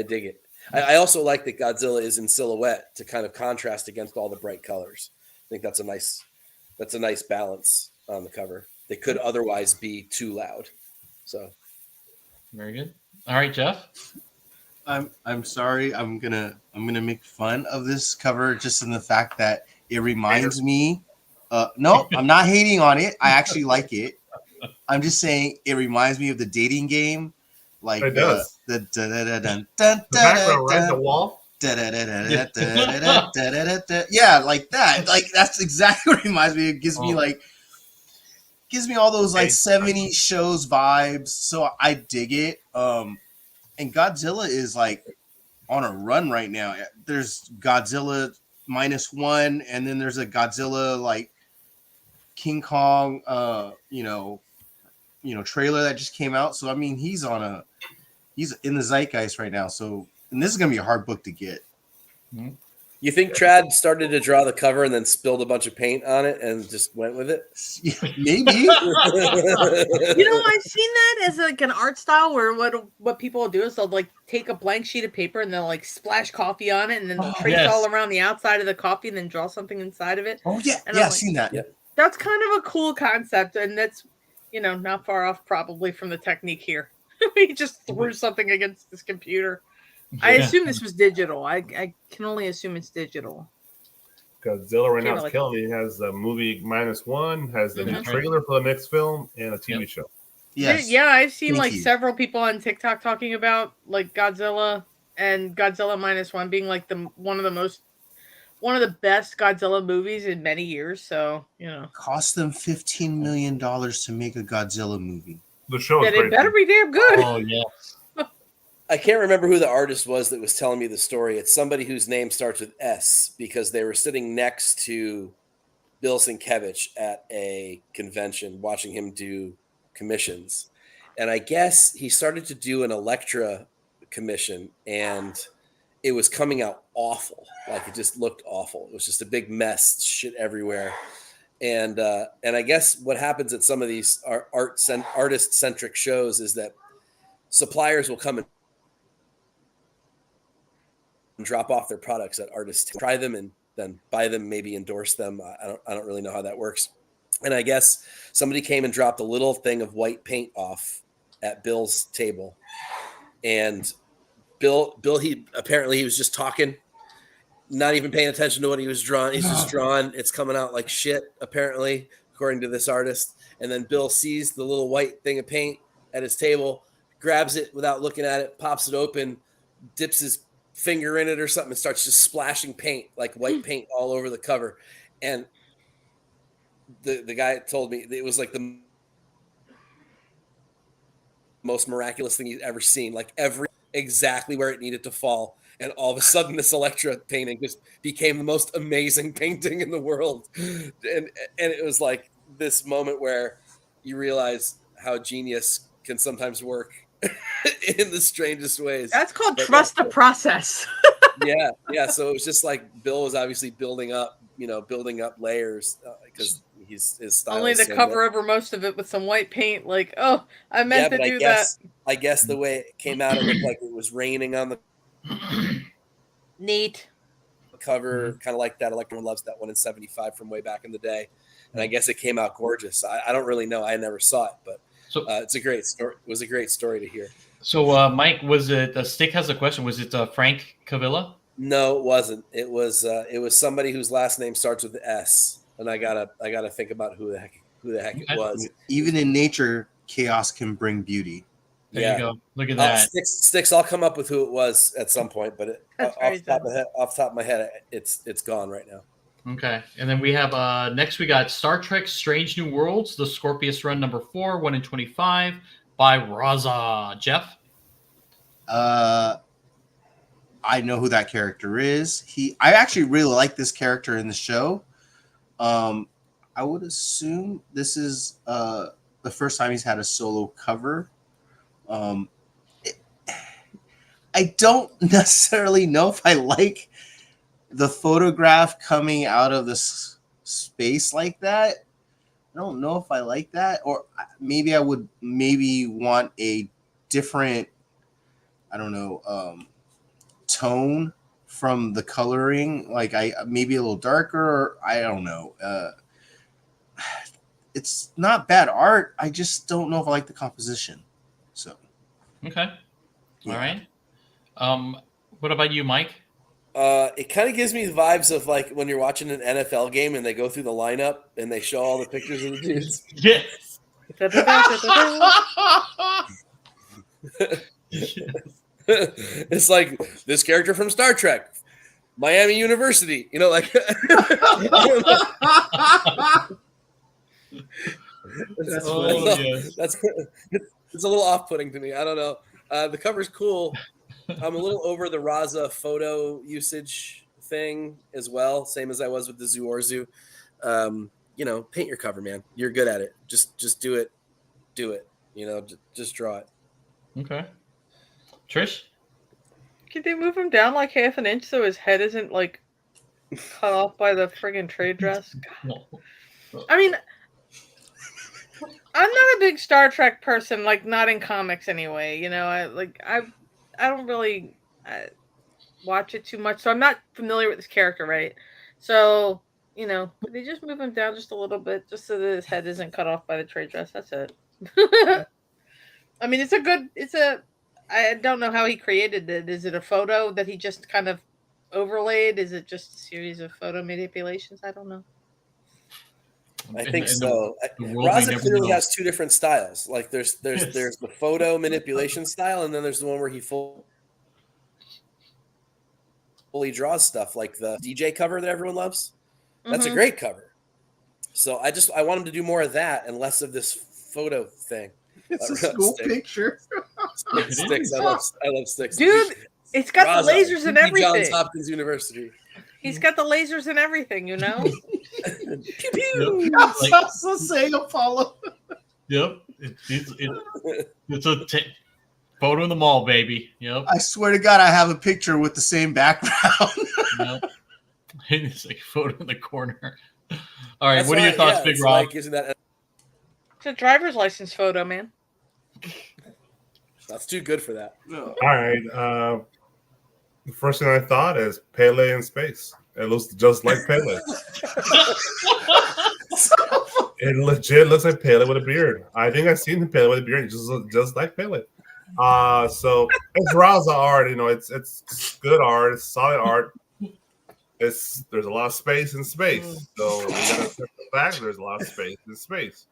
dig it. I also like that Godzilla is in silhouette to kind of contrast against all the bright colors. I think that's a nice balance on the cover. They could otherwise be too loud. So very good. All right, Jeff. I'm sorry. I'm gonna make fun of this cover just in the fact that it reminds me. No, I'm not hating on it. I actually like it. I'm just saying it reminds me of the dating game. Like it does. The background, right? The wall. Yeah, like that. Like that's exactly what it reminds me. It gives me all those like 70s shows vibes. So I dig it. And Godzilla is like on a run right now. There's Godzilla -1, and then there's a Godzilla like King Kong trailer that just came out. So I mean he's in the zeitgeist right now. So and this is gonna be a hard book to get. you think Trad started to draw the cover and then spilled a bunch of paint on it and just went with it? Yeah, maybe. I've seen that as like an art style where what people will do is they'll like take a blank sheet of paper and they'll like splash coffee on it and then they'll trace all around the outside of the coffee and then draw something inside of it. Oh yeah, and I've seen that. Yeah. That's kind of a cool concept, and that's not far off probably from the technique here. He just threw something against this computer. I assume this was digital. I can only assume it's digital. Godzilla right now is killing me. He has the movie -1, has the new trailer for the next film, and a TV show. Yes. Yeah, I've seen several people on TikTok talking about like Godzilla and Godzilla -1 being like one of the best Godzilla movies in many years. So cost them $15 million to make a Godzilla movie. The show is it better be damn good. Oh yeah. I can't remember who the artist was that was telling me the story. It's somebody whose name starts with S because they were sitting next to Bill Sienkiewicz at a convention watching him do commissions. And I guess he started to do an Elektra commission and it was coming out awful. Like it just looked awful. It was just a big mess, shit everywhere. And I guess what happens at some of these artist-centric shows is that suppliers will come and drop off their products at artists, try them and then buy them, maybe endorse them. I don't really know how that works. And I guess somebody came and dropped a little thing of white paint off at Bill's table. And Bill, he was just talking, not even paying attention to what he was drawing. He's just drawing. It's coming out like shit, apparently, according to this artist. And then Bill sees the little white thing of paint at his table, grabs it without looking at it, pops it open, dips his finger in it or something, and starts just splashing paint, like white paint all over the cover. And the guy told me it was like the most miraculous thing he's ever seen, like exactly where it needed to fall. And all of a sudden this Elektra painting just became the most amazing painting in the world. And it was like this moment where you realize how genius can sometimes work in the strangest ways. That's called trust the process. Yeah. So it was just like Bill was obviously building up layers because his style. Only to cover over most of it with some white paint. Like, oh, I meant to do that. I guess the way it came out, it looked like it was raining on the neat cover, kind of like that. Electron loves that one in '75 from way back in the day, and I guess it came out gorgeous. I don't really know. I never saw it, but it's a great story. It was a great story to hear. So, Mike, was it Stick has a question? Was it Frank Cavilla? No, it wasn't. It was somebody whose last name starts with S, and I gotta think about who the heck it was. Even in nature, chaos can bring beauty. There you go. Look at that. Sticks. I'll come up with who it was at some point, but off the top of my head, it's gone right now. Okay, and then we have next we got Star Trek: Strange New Worlds, the Scorpius run number 4, 1 in 25 by Raza. Jeff. I know who that character is. I actually really like this character in the show. I would assume this is the first time he's had a solo cover. I don't necessarily know if I like the photograph coming out of this space like that. I don't know if I like that, or maybe I would want a different, I don't know, tone from the coloring. Like maybe a little darker, or I don't know. It's not bad art. I just don't know if I like the composition. So, okay, all right. What about you, Mike? It kind of gives me the vibes of like when you're watching an NFL game and they go through the lineup and they show all the pictures of the dudes. Yes. It's like this character from Star Trek, Miami University. You know, like. That's it's a little off-putting to me. I don't know. The cover's cool. I'm a little over the Raza photo usage thing as well, same as I was with the Zuorzu. Paint your cover, man. You're good at it. Just do it. Just draw it. Okay. Trish? Could they move him down like half an inch so his head isn't like cut off by the friggin' trade dress? No. I mean, I'm not a big Star Trek person, like not in comics anyway. I don't really watch it too much, so I'm not familiar with this character, right? So, they just move him down just a little bit, just so that his head isn't cut off by the trade dress. That's it. I mean, I don't know how he created it. Is it a photo that he just kind of overlaid? Is it just a series of photo manipulations? I don't know. I think so. Raza clearly has two different styles. Like there's the photo manipulation style, and then there's the one where he fully draws stuff, like the DJ cover that everyone loves. That's a great cover. So I want him to do more of that and less of this photo thing. It's a school picture. Sticks. I love Sticks. Dude, it's got Raza, the lasers and Johns everything. Hopkins University. He's got the lasers and everything, you know? Pew pew. Yep. I was also saying Apollo. Yep. It's a photo in the mall, baby. Yep. I swear to God, I have a picture with the same background. Yep. It's like a photo in the corner. All right. That's What are your why- thoughts, yeah, Big it's Rob? like, isn't that It's a driver's license photo, man. that's too good for that? All right. The first thing I thought is Pele in space. It looks just like Pele. It legit looks like Pele with a beard. I think I've seen Pele with a beard. It just looks just like Pele. So it's Raza art. You know, it's good art. It's solid art. There's a lot of space in space. So we gotta accept the fact there's a lot of space in space.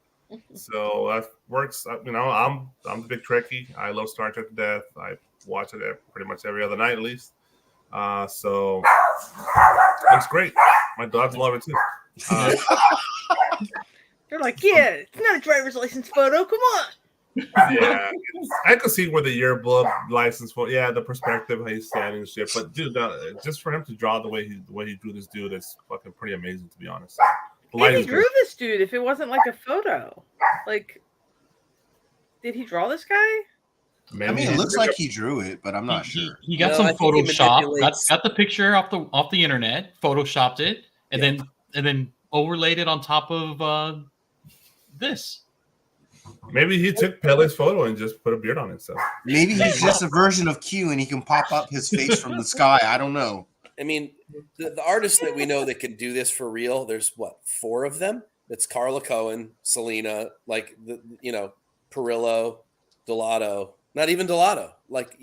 So that works. You know, I'm the big Trekkie. I love Star Trek to death. I watch it pretty much every other night at least. So looks great. My dogs love it too. They're like, yeah, it's not a driver's license photo. Come on. Yeah, I could see where the yearbook license for. Yeah, the perspective, how he's standing and shit. But dude, just for him to draw the way he drew this dude is fucking pretty amazing, to be honest. The If he lighting's drew great. this dude, if it wasn't like a photo, like, did he draw this guy? I mean, it looks like he drew it, but I'm not sure. He got No, some I think he Photoshop. manipulates- Got the picture off the internet, photoshopped it, and then overlaid it on top of this. Maybe he took Pele's photo and just put a beard on himself. Maybe he's just a version of Q and he can pop up his face from the sky. I don't know. I mean, the artists that we know that can do this for real, there's what, 4 of them? It's Carla Cohen, Selena, like Perillo, Delato. Not even Delato. Like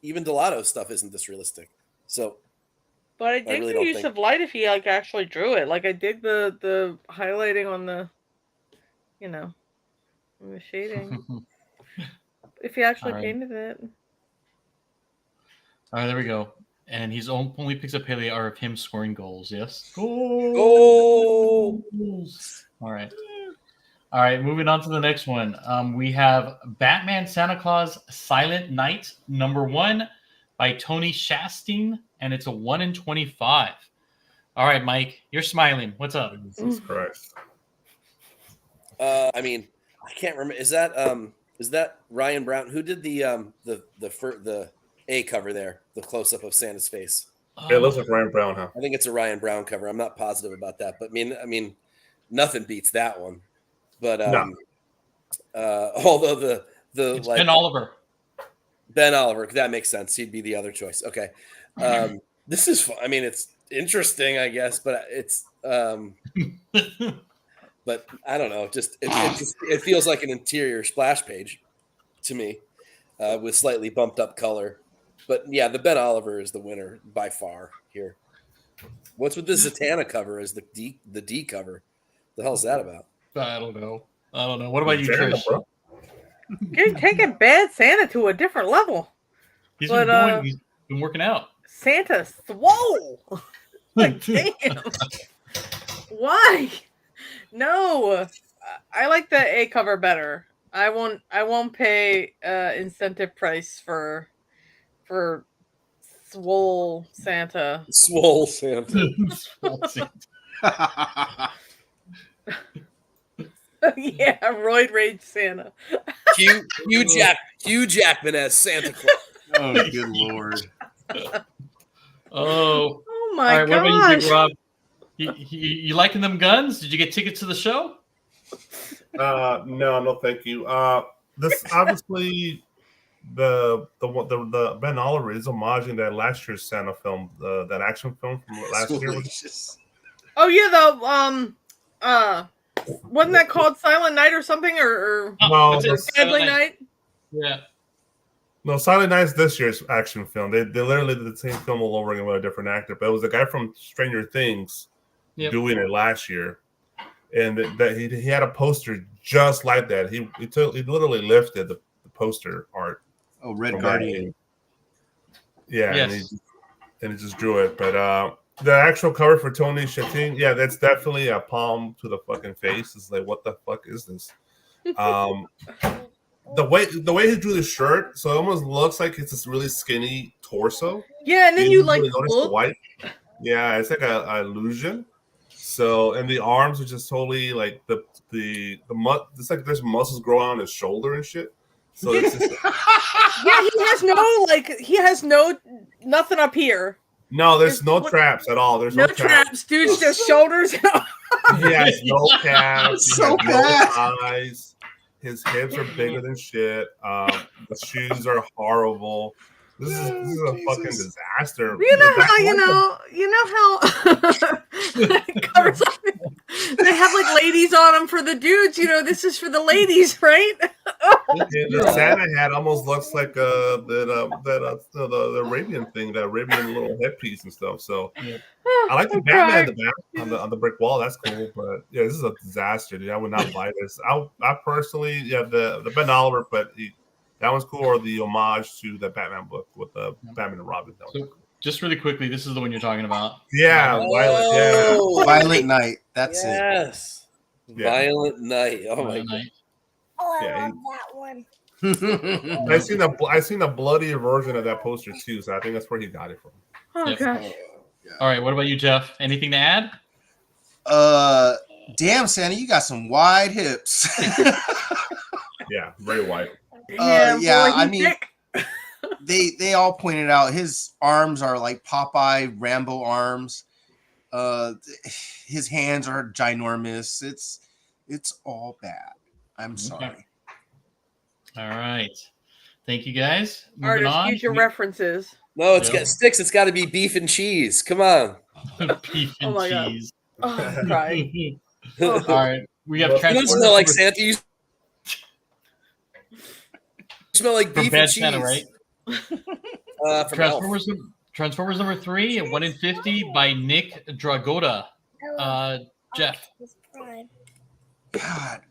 even Delato's stuff isn't this realistic. So But I dig really the don't use think- of light if he like actually drew it. Like I dig the highlighting on the, on the shading. If he actually Alright. painted it. All right, there we go. And he's only picks up Pele are of him scoring goals. Yes. oh, All right. All right. Moving on to the next one. We have Batman Santa Claus Silent Night #1 by Tony Shasteen, and it's a 1 in 25. All right, Mike, you're smiling. What's up? Jesus Christ. I mean, I can't remember. Is that Ryan Brown? Who did the A cover there? The close up of Santa's face. It looks like Ryan Brown, huh? I think it's a Ryan Brown cover. I'm not positive about that, but I mean, nothing beats that one. But although the It's Ben Oliver. Ben Oliver, that makes sense. He'd be the other choice. Okay, this is fun. I mean, it's interesting, I guess, but it's but I don't know. Just it feels like an interior splash page to me, with slightly bumped up color. But yeah, the Ben Oliver is the winner by far here. What's with the Zatanna cover as the D cover? The hell is that about? I don't know. What about you, Zatanna, Trish? bro. You're taking Bad Santa to a different level. He's But, been working out. Santa swole. Like damn. Why? No. I like the A cover better. I won't pay incentive price for swole Santa. Swole Santa. Yeah, roid rage Santa. Hugh Jackman as Santa Claus. Oh, good lord. Oh. Oh my All right, what about you, Big gosh. Rob? You liking them guns? Did you get tickets to the show? No, thank you. This obviously the Ben Oliver is homaging that last year's Santa film, that action film from last year. Delicious. Oh yeah, wasn't that called Silent Night or something or No, That's it. that's- Deadly Night? Yeah. No, Silent Night's this year's action film. They literally did the same film all over again with a different actor, but it was the guy from Stranger Things doing it last year, and that he had a poster just like that. He literally lifted the poster art. Oh, Red from Guardian. Yeah, Yes. and he just drew it. But the actual cover for Tony Shasteen, yeah, that's definitely a palm to the fucking face. It's like, what the fuck is this? The way he drew the shirt, so it almost looks like it's this really skinny torso. Yeah, and then you like really notice the look. white. Yeah, it's like a illusion. So, and the arms are just totally like the it's like there's muscles growing on his shoulder and shit. So it's just, Yeah, he has no nothing up here. no, there's no traps at all. There's no traps, dude. Just shoulders. He has no calves. He So has bad. no thighs. His hips are bigger than shit. The shoes are horrible. This is a fucking disaster. You know how covers they have like ladies on them for the dudes. This is for the ladies, right? The Santa hat almost looks like the Arabian thing, that Arabian little headpiece and stuff. So I like the Batman in the back on the brick wall. That's cool, but yeah, this is a disaster, dude. I would not buy this. I personally, the Ben Oliver, but that one's cool, or the homage to the Batman book with the Batman and Robin. So, just really quickly, this is the one you're talking about. Yeah, Violent Night. That's it. Yes. Yeah. Violent Night. Oh my god. Oh, I Yeah, love that one. I seen the bloodier version of that poster too, so I think that's where he got it from. Oh Yep. gosh. All right, what about you, Jeff? Anything to add? Damn, Santa, you got some wide hips. Yeah, very white. Yeah, I mean, they all pointed out his arms are like Popeye Rambo arms. His hands are ginormous. It's all bad. I'm sorry. All right. Thank you, guys. Moving Artists, on. use your references. No, it's got sticks. It's got to be beef and cheese. Come on. Beef and Oh my God. cheese. Oh, I'm crying. All right. We have You don't Transformers smell like number- Santa. You smell like from beef Bad and cheese. Santa, right? From Elf. Transformers number 3 at 1 in 50 by Nick Dragotta. Jeff. This prime. God,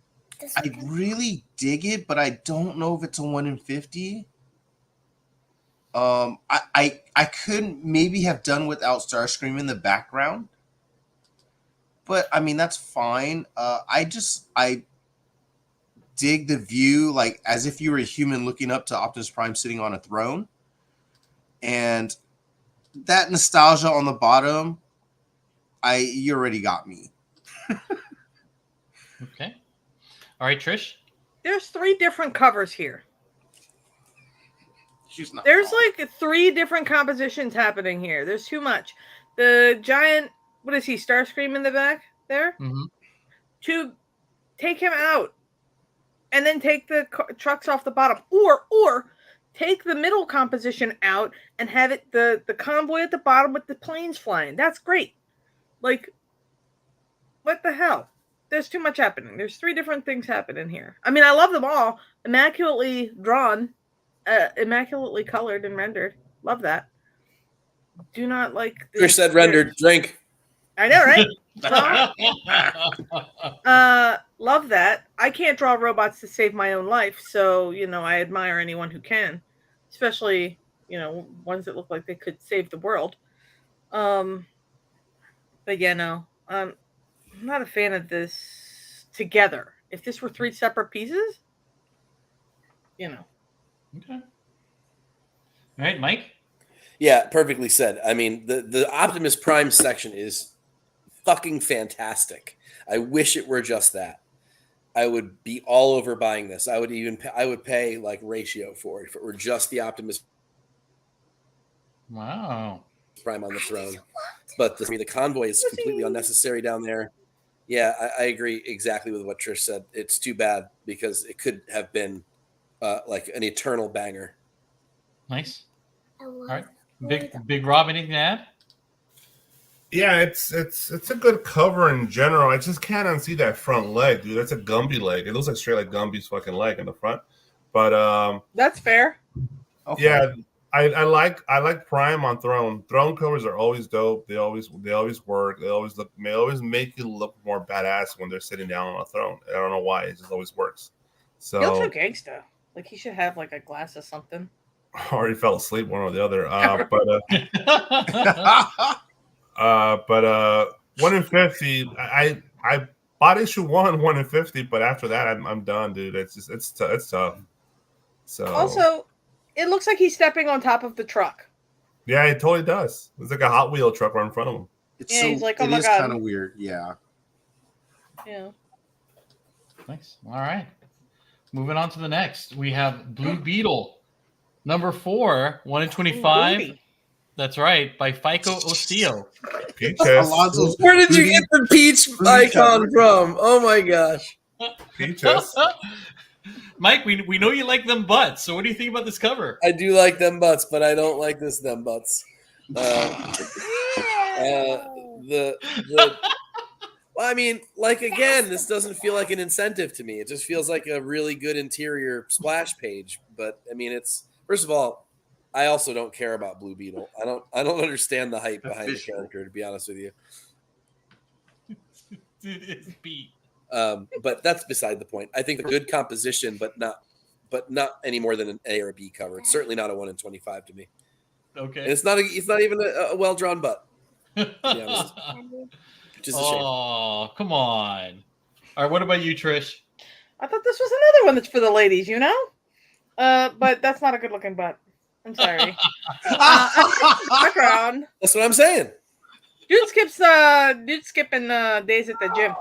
This I one. really dig it, but I don't know if it's a 1 in 50. I couldn't maybe have done without Starscream in the background, but I mean that's fine. I dig the view, like as if you were a human looking up to Optimus Prime sitting on a throne, and that nostalgia on the bottom. You already got me. Okay. All right, Trish. There's 3 different covers here. She's not There's wrong. like 3 different compositions happening here. There's too much. The giant, what is he, Starscream in the back there? Mm-hmm. To take him out and then take the trucks off the bottom. Or take the middle composition out and have it the convoy at the bottom with the planes flying. That's great. Like, what the hell? There's too much happening. There's 3 different things happening here. I mean, I love them all. Immaculately drawn, immaculately colored and rendered. Love that. Do not like. Trish said rendered. Drink. I know, right? Love that. I can't draw robots to save my own life, so I admire anyone who can, especially ones that look like they could save the world. But yeah, no, I'm not a fan of this together. If this were 3 separate pieces, Okay. All right, Mike. Yeah, perfectly said. I mean, the Optimus Prime section is fucking fantastic. I wish it were just that. I would be all over buying this. I would pay like ratio for it if it were just the Optimus Wow. Prime on the throne. But the convoy is completely unnecessary down there. Yeah, I agree exactly with what Trish said. It's too bad because it could have been like an eternal banger. Nice. I All love right. it. Big Rob, anything to add? Yeah, it's a good cover in general. I just can't unsee that front leg, dude. That's a Gumby leg. It looks like straight like Gumby's fucking leg in the front. But that's fair. Okay. yeah, I like Prime on Throne. Throne covers are always dope. They always work. They always make you look more badass when they're sitting down on a throne. I don't know why. It just always works. So He looks so gangsta. Like he should have like a glass of something. I already fell asleep, one or the other. But 1 in 50. bought issue 1 in 50, but after that, I'm done, dude. It's tough. So Also, it looks like he's stepping on top of the truck. yeah, it totally does. It's like a Hot Wheel truck right in front of him. Yeah, he's like, oh it my is God. kind of weird. Yeah. Yeah. Nice. All right. Moving on to the next. We have Blue Beetle, number 4, 1 in 25. Booty. That's right, by FICO Osio. Peaches. Alonso's Where did you booty- get the peach booty icon cover. from? Oh my gosh. Peaches. Mike, we know you like them butts, so what do you think about this cover? I do like them butts, but I don't like this them butts. Well, I mean, like, again, this doesn't feel like an incentive to me. It just feels like a really good interior splash page. But I mean, it's, first of all, I also don't care about Blue Beetle. I don't understand the hype behind the character, to be honest with you. It is beat. But that's beside the point. I think a good composition, but not any more than an A or a B cover. It's certainly not a 1 in 25 to me. Okay. And it's not even a well drawn butt, to be honest. Which is a shame. Oh, come on. All right, what about you, Trish? I thought this was another one that's for the ladies, you know? But that's not a good looking butt. I'm sorry. Background. That's what I'm saying. Dude skipping days at the gym.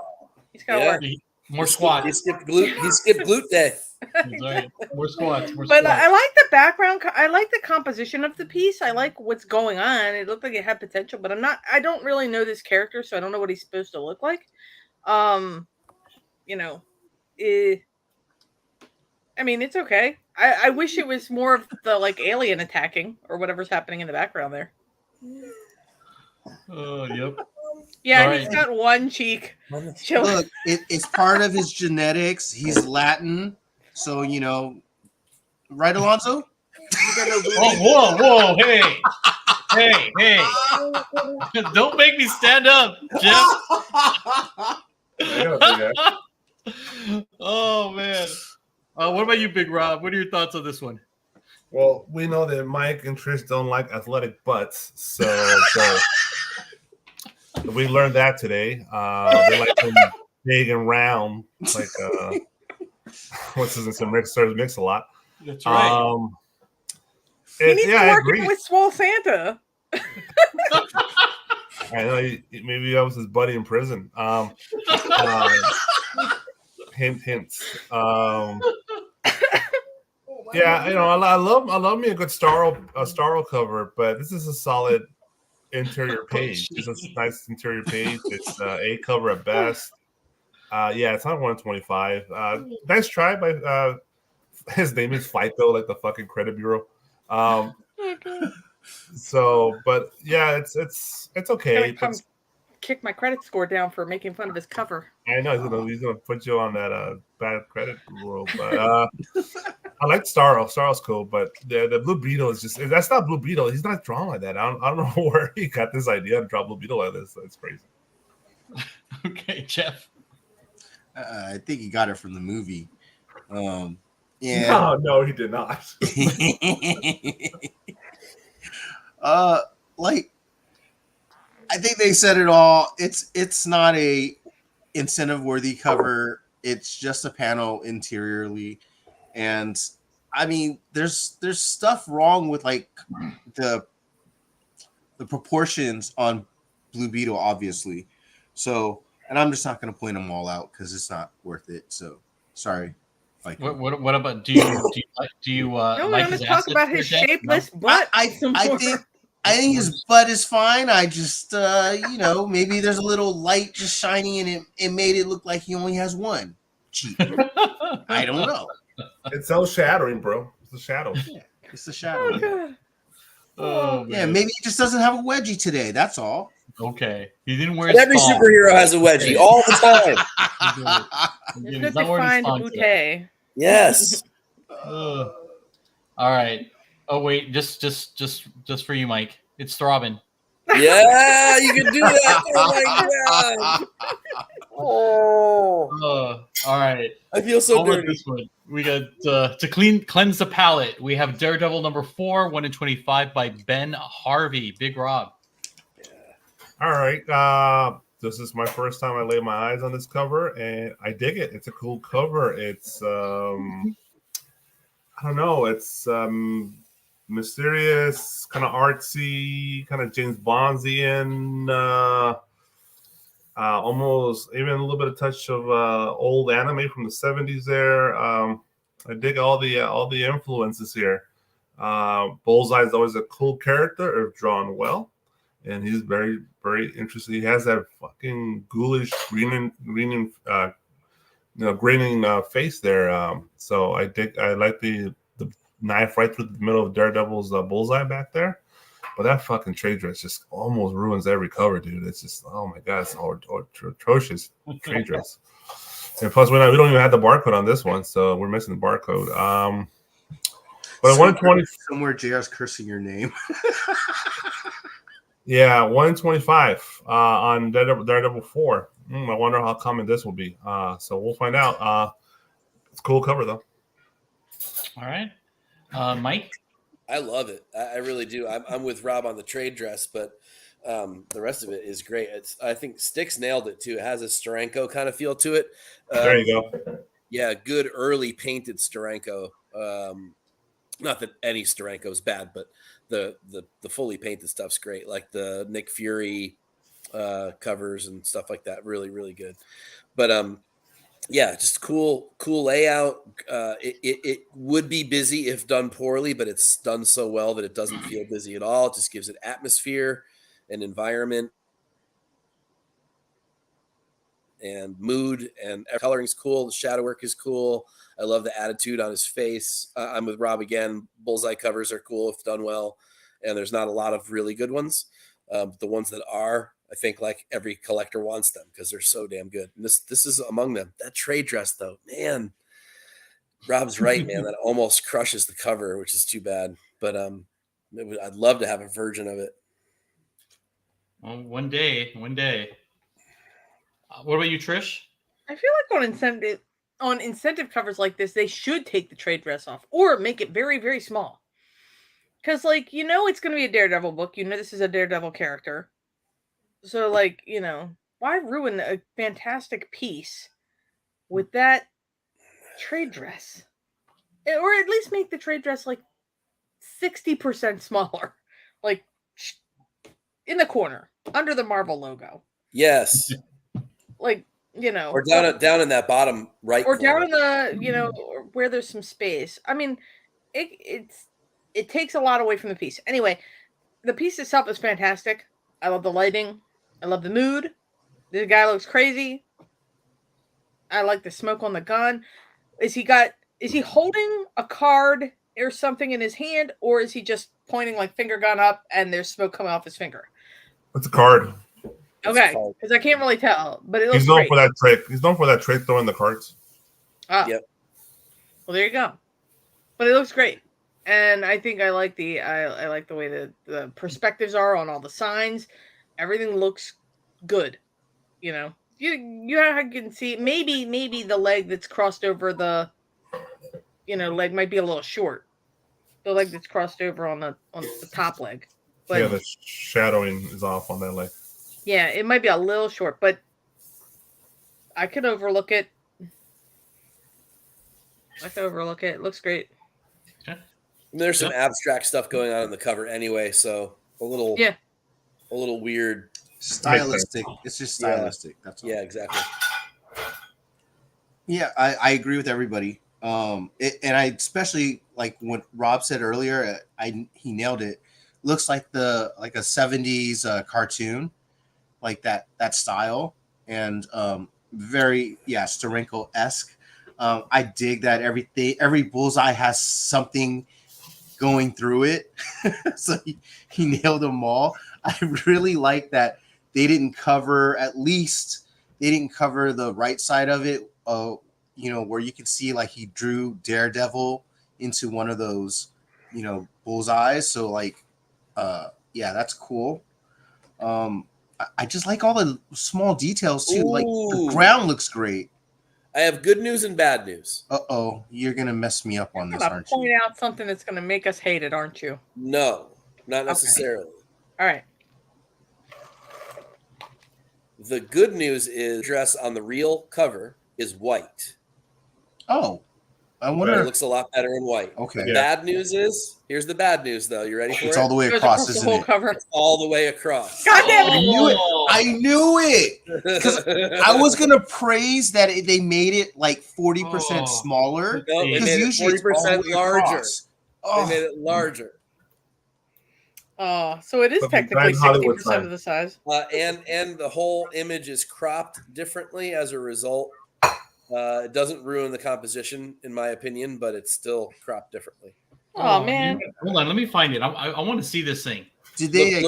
He's gotta Yeah. work. More He squats. skipped glute day. That's right. More squats. More But squats. I like the background. I like the composition of the piece. I like what's going on. It looked like it had potential, but I don't really know this character, so I don't know what he's supposed to look like. You know, I mean, it's okay. I wish it was more of the like alien attacking or whatever's happening in the background there. Oh, yep. Yeah, All he's right. got one cheek. Chilling. Look, it's part of his genetics. He's Latin, so you know, right, Alonso? Oh, whoa, hey. Don't make me stand up, Jeff. Oh, man. What about you, Big Rob? What are your thoughts on this one? Well, we know that Mike and Trish don't like athletic butts, so we learned that today. They like them big and round, like what's his name? Mix a lot. That's right. He needs to I work agree. with Swole Santa. I know maybe that was his buddy in prison. Hints. Yeah, you know, I love me a good Starro cover, but this is a solid interior page. It's a nice interior page. It's A cover at best. Yeah, it's not 1 in 25. Nice try by his name is FICO, like the fucking credit bureau. So, but yeah, it's okay. Come kick my credit score down for making fun of his cover. I know he's gonna put you on that bad credit rule, but I like Starro. Starro's cool, but the Blue Beetle is just that's not Blue Beetle. He's not drawn like that. I don't know where he got this idea to draw Blue Beetle like this. That's crazy. Okay, Jeff. I think he got it from the movie. Yeah. No, he did not. Like, I think they said it all. It's not a incentive worthy cover. It's just a panel interiorly, and I mean, there's stuff wrong with like the proportions on Blue Beetle, obviously. So, and I'm just not going to point them all out because it's not worth it. So, sorry. What about do you No, like we're his going to talk about his shapeless butt. I think his butt is fine. I just, you know, maybe there's a little light just shining and it made it look like he only has one cheek. I don't know. It's so shattering, bro. It's a shadow. Yeah, it's the shadow. Oh, God. Oh, Yeah, man. maybe he just doesn't have a wedgie today. That's all. Okay. He didn't wear But his every thong. superhero has a wedgie all the time. He's It's not good to wearing his find thong today. bouquet. Yes. All right. Oh wait, just for you, Mike. It's throbbing. Yeah, you can do that. Oh my god. Oh, All right. I feel so How about dirty. this one? We got to cleanse the palate. We have Daredevil number 4, 1 in 25 by Ben Harvey. Big Rob. All right. This is my first time I laid my eyes on this cover, and I dig it. It's a cool cover. It's I don't know. It's mysterious, kind of artsy, kind of James Bondian, almost even a little bit of touch of old anime from the 70s there. I dig all the influences here. Bullseye is always a cool character if drawn well, and he's very, very interesting. He has that fucking ghoulish grinning face there. So I like the knife right through the middle of Daredevil's bullseye back there. But that fucking trade dress just almost ruins every cover, dude. It's just, oh my god, it's atrocious trade dress. And plus, we don't even have the barcode on this one, so we're missing the barcode. But 120 somewhere, JR's cursing your name. Yeah, 125 on Daredevil 4. I wonder how common this will be. So we'll find out. It's a cool cover, though. All right. Mike? I love it. I really do. I'm with Rob on the trade dress, but the rest of it is great. I think Styx nailed it, too. It has a Steranko kind of feel to it. There you go. Yeah, good early painted Steranko. Not that any Steranko is bad, but the fully painted stuff's great. Like the Nick Fury covers and stuff like that. Really, really good. But yeah, just cool layout. It would be busy if done poorly, but it's done so well that it doesn't feel busy at all. It just gives it atmosphere and environment and mood, and coloring's cool. The shadow work is cool. I love the attitude on his face. I'm with Rob again. Bullseye covers are cool if done well, and there's not a lot of really good ones. The ones that are, I think, like every collector wants them because they're so damn good. And this is among them. That trade dress, though, man, Rob's right, man. That almost crushes the cover, which is too bad. But I'd love to have a version of it. Well, one day. What about you, Trish? I feel like on incentive covers like this, they should take the trade dress off or make it very, very small. Because, like, it's going to be a Daredevil book. This is a Daredevil character. So, like, why ruin a fantastic piece with that trade dress? Or at least make the trade dress, like, 60% smaller. Like, in the corner, under the Marvel logo. Yes. Like, or down in that bottom right, or corner. down in the where there's some space. I mean, it takes a lot away from the piece. Anyway, the piece itself is fantastic. I love the lighting. I love the mood. The guy looks crazy. I like the smoke on the gun. Is he holding a card or something in his hand, or is he just pointing like finger gun up and there's smoke coming off his finger? It's a card. Okay, because I can't really tell, but it looks He's known great. for that trick. He's known for that trick throwing the cards. Ah, yep. Well, there you go. But it looks great, and I think I like the way the perspectives are on all the signs. Everything looks good. You can see maybe the leg that's crossed over the leg might be a little short. The leg that's crossed over on the top leg. But, yeah, the shadowing is off on that leg. Yeah, it might be a little short, but I could overlook it. It looks great. Okay. There's some abstract stuff going on in the cover anyway, so a little weird. Stylistic. It's just stylistic. That's all. Yeah, exactly. Yeah, I agree with everybody. And I especially like what Rob said earlier. He nailed it. Looks like a 70s cartoon, like that style, and very Steranko-esque. I dig that every bullseye has something going through it. So he nailed them all. I really like that they didn't cover the right side of it, where you can see like he drew Daredevil into one of those, bullseyes. So like, that's cool. I just like all the small details too. Ooh. Like the ground looks great. I have good news and bad news. You're gonna mess me up on this, aren't point you? out something that's gonna make us hate it, aren't you? No, not necessarily. All right. The good news is dress on the real cover is white. Oh, I It wonder. looks a lot better in white. Okay. The bad news is, here's the bad news though. You ready for It's it? all the way It goes across, the isn't whole it? cover. It's all the way across. God damn I it! knew it. Oh. I knew it. I was gonna praise that they made it like 40% Oh. smaller. No, they Because made it usually it's all the 40% way larger. across. They made Oh, it larger. So it is But technically behind Hollywood 60% sign. of the size. And the whole image is cropped differently as a result. It doesn't ruin the composition, in my opinion, but it's still cropped differently. Oh, man. Hold on, let me find it. I want to see this thing. did they?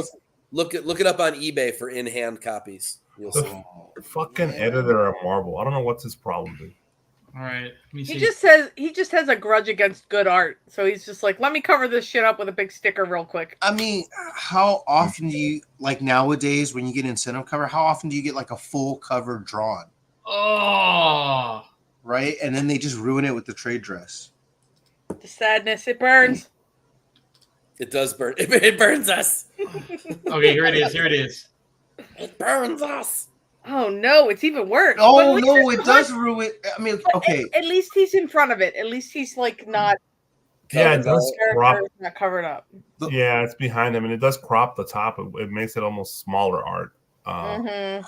Look it up on eBay for in-hand copies. You'll see. The fucking editor of Marvel. I don't know what's his problem, dude. All right, let me see. He just has a grudge against good art, so he's just like, let me cover this shit up with a big sticker real quick. I mean, how often do you like nowadays when you get incentive cover? How often do you get like a full cover drawn? Oh, Right, and then they just ruin it with the trade dress. The sadness, it burns. It does burn. It burns us. okay, here it is. Here it is. It burns us. Oh no, it's even worse. But Oh at least no, it's it does ruin. I mean, okay. At least he's in front of it. At least he's like not. Yeah, it Covers does all- crop. Character is not covered up. Yeah, it's behind him, and it does crop the top. It makes it almost smaller art. Mhm.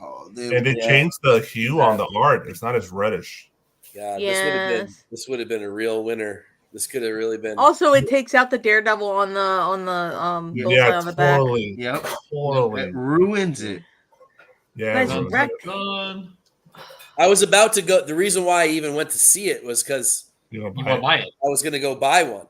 Oh, And they Yeah. changed the hue on the art. It's not as reddish. God, Yes. this would have been a real winner. This could have really been. Also, it takes out the Daredevil on the Yeah, bullseye Yeah, on the back. totally. Yep, Totally. it ruins it. Yeah. Guys, it Dun, ruins wreck- it. dun. I was about to go. The reason why I even went to see it was because You know, You want to buy it? I was going to go buy one,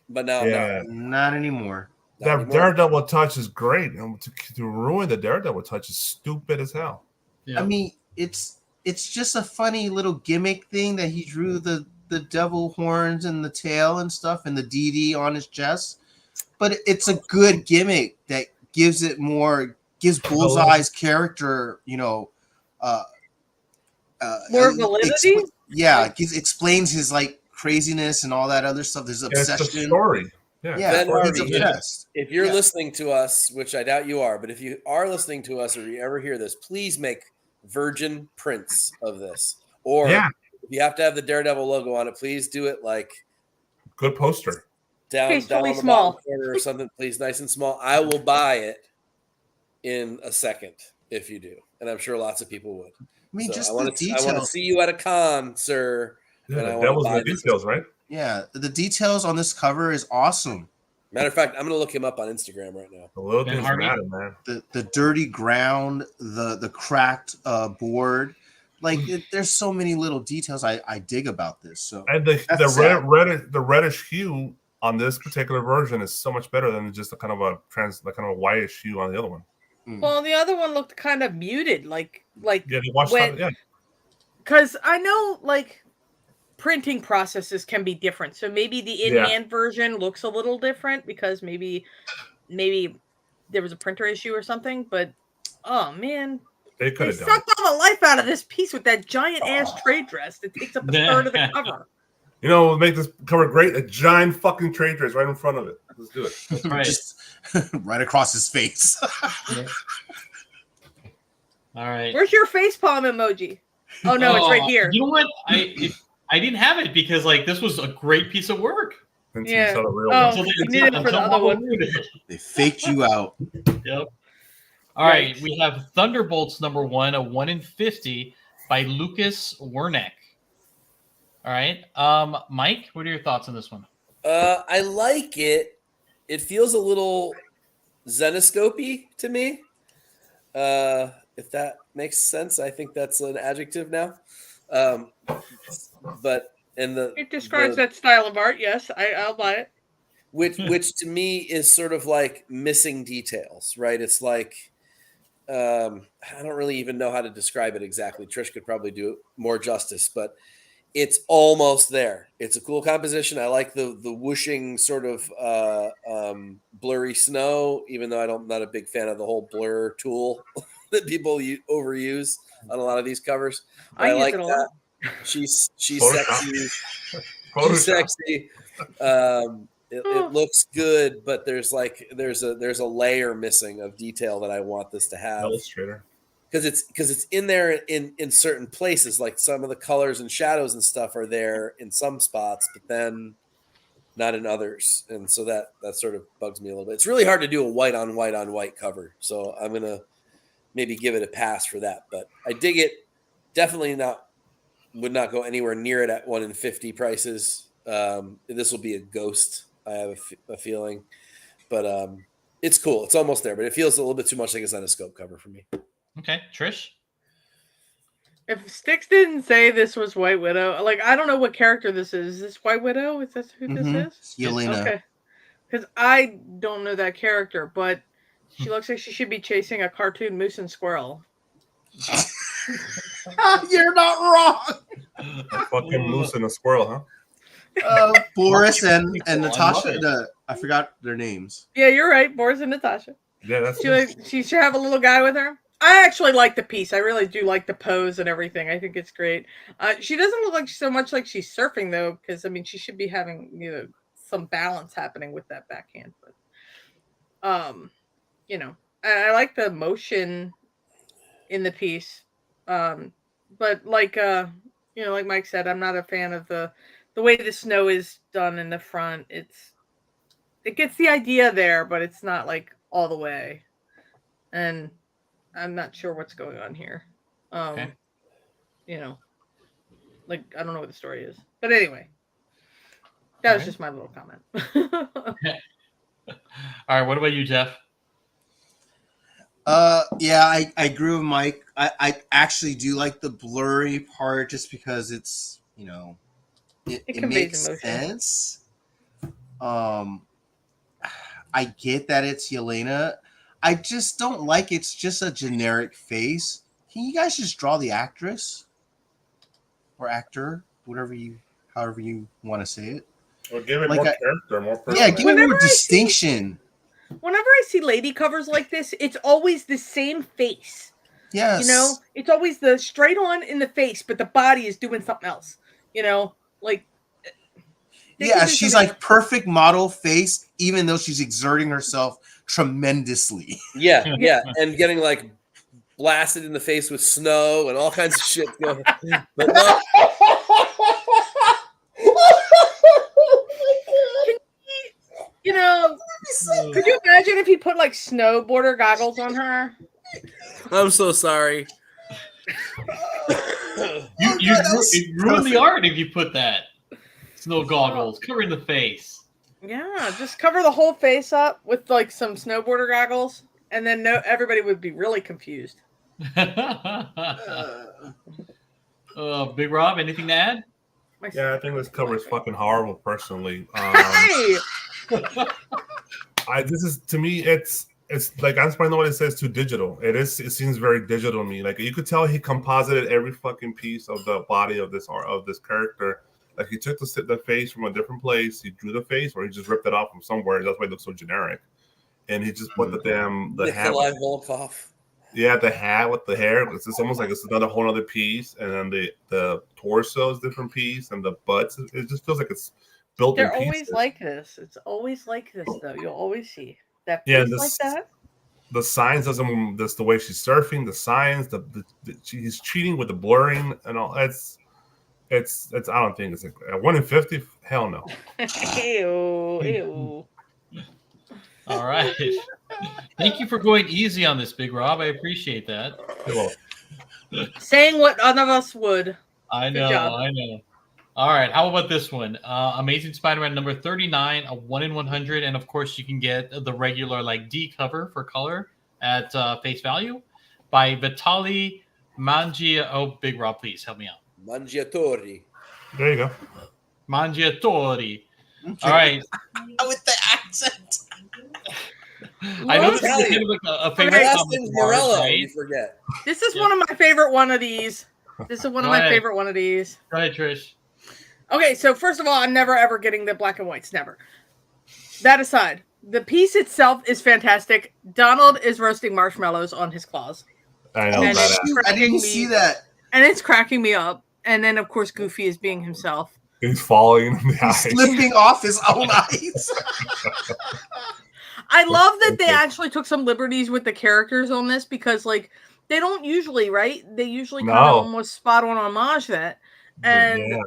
but now I'm yeah. Not anymore. not That anymore. Daredevil touch is great. And to ruin the Daredevil touch is stupid as hell. Yeah. I mean, it's just a funny little gimmick thing that he drew the devil horns and the tail and stuff and the DD on his chest. But it's a good gimmick that gives Bullseye's character, More uh, validity? explains his like craziness and all that other stuff. There's Yeah, it's the obsession. story. Yeah. Yeah, Ben he's Harvey, obsessed. If you're Yeah. listening to us, which I doubt you are, but if you are listening to us or you ever hear this, please make virgin prints of this. Or Yeah. if you have to have the Daredevil logo on it, please do it like Good poster. down Tastefully on the small. bottom corner or something, please, nice and small. I will buy it in a second if you do, and I'm sure lots of people would. I mean, So just I the want to details. see you at a con, sir. Yeah, And I the wanna devil's in buy the this. details, right? Yeah, the details on this cover is awesome. Matter of fact, I'm going to look him up on Instagram right now. The little Ben things Harvey? matter, man. The dirty ground, the cracked board, like there's so many little details I dig about this. So And the That's sad. reddish hue on this particular version is so much better than just a kind of a whitish hue on the other one. Well, the other one looked kind of muted, like Yeah, they watched When- yeah. because I know like printing processes can be different. So maybe the in-hand version looks a little different because maybe there was a printer issue or something. But oh man, They could they have done it. sucked all the life out of this piece with that giant ass trade dress that takes up a third of the cover. You know, make this cover great. A giant fucking trade dress right in front of it. Let's do it. That's right. just right across his face. All right. Where's your facepalm emoji? Oh no, it's right here. You know what? I didn't have it because like this was a great piece of work. Until Yeah. you saw the real Oh. one. Until you need it for the until other Marvel one. ruined it. They faked you out. Yep. All right, Yikes. we have Thunderbolts #1, a 1 in 50 by Lucas Wernick. All right, Mike, what are your thoughts on this one? I like it. It feels a little Zenoscopy to me. If that makes sense, I think that's an adjective now. But in the It describes that style of art. Yes, I'll buy it. which to me is sort of like missing details, right? It's like I don't really even know how to describe it exactly. Trish could probably do it more justice, but it's almost there. It's a cool composition. I like the whooshing sort of blurry snow, even though I'm not a big fan of the whole blur tool that people overuse on a lot of these covers. But I use like it a that. lot. She's Photoshop. sexy. She's Photoshop. sexy. It looks good, but there's a layer missing of detail that I want this to have. Illustrator. Because it's in there in certain places, like some of the colors and shadows and stuff are there in some spots, but then not in others, and so that sort of bugs me a little bit. It's really hard to do a white on white cover, so I'm gonna maybe give it a pass for that. But I dig it. Definitely would not go anywhere near it at 1 in 50 prices. This will be a ghost. I have a feeling, but it's cool. It's almost there, but it feels a little bit too much like it's on a scope cover for me. Okay, Trish. If Sticks didn't say this was White Widow, like I don't know what character this is. Is this White Widow? Is this who this is? Yelena. Okay, because I don't know that character, but she looks like she should be chasing a cartoon moose and squirrel. You're not wrong. A fucking moose and a squirrel, huh? Boris and I love Natasha. it. I forgot their names. Yeah, you're right. Boris and Natasha. Yeah, that's She should have a little guy with her. I actually like the piece. I really do like the pose and everything. I think it's great. She doesn't look like so much like she's surfing though, because I mean she should be having some balance happening with that backhand. But I like the motion in the piece. But like like Mike said, I'm not a fan of the way the snow is done in the front. It gets the idea there, but it's not like all the way. And I'm not sure what's going on here. Okay. Like I don't know what the story is. But anyway, that was just my little comment. All right, what about you, Jeff? Yeah, I agree with Mike. I actually do like the blurry part just because it's it makes sense. I get that it's Yelena. I just don't like it's just a generic face. Can you guys just draw the actress or actor, however you want to say it? Or give it more character, more personality. Yeah, give it more distinction. Whenever I see lady covers like this, it's always the same face. Yes. It's always the straight on in the face, but the body is doing something else. Like. Yeah, she's like perfect model face, even though she's exerting herself tremendously. Yeah, and getting like blasted in the face with snow and all kinds of shit going on. But no. Could you imagine if he put like snowboarder goggles on her? I'm so sorry. You ruined the art if you put that. Snow goggles covering the face. Yeah, just cover the whole face up with like some snowboarder goggles, and then everybody would be really confused. Big Rob, anything to add? Yeah, I think this cover is fucking horrible. Personally, Hey! To me, it's like I just know what it says. Too digital. It seems very digital to me. Like you could tell he composited every fucking piece of the body of this character. Like he took the face from a different place, he drew the face, or he just ripped it off from somewhere. That's why it looks so generic. And he just put the hat. Volkov. Yeah, the hat with the hair. It's almost like it's another whole other piece, and then the torso is a different piece, and the butts. It just feels like it's built. They're always like this. It's always like this, though. You'll always see that face like that. The signs doesn't. That's the way she's surfing. The signs. She's cheating with the blurring and all. It's I don't think it's a 1 in 50. Hell no. Ew. All right. Thank you for going easy on this, Big Rob. I appreciate that. Saying what none of us would. I know. All right. How about this one? Amazing Spider-Man number 39, a 1 in 100, and of course you can get the regular like D cover for color at face value by Vitaly Mangia. Oh, Big Rob, please help me out. Mangiatori. There you go. Mangiatori. All right. With the accent. I know this is kind of like a favorite comic Morello, right? you forget. This is one of my favorite one of these. Favorite one of these. Go ahead, Trish. Okay, so first of all, I'm never ever getting the black and whites. Never. That aside, the piece itself is fantastic. Donald is roasting marshmallows on his claws. I know. I didn't see that. And it's cracking me up. And then, of course, Goofy is being himself. He's falling in the He's ice. slipping off his own ice. I love that they actually took some liberties with the characters on this because, like, they don't usually, right? They usually kind of No. almost spot on homage that. And Yeah.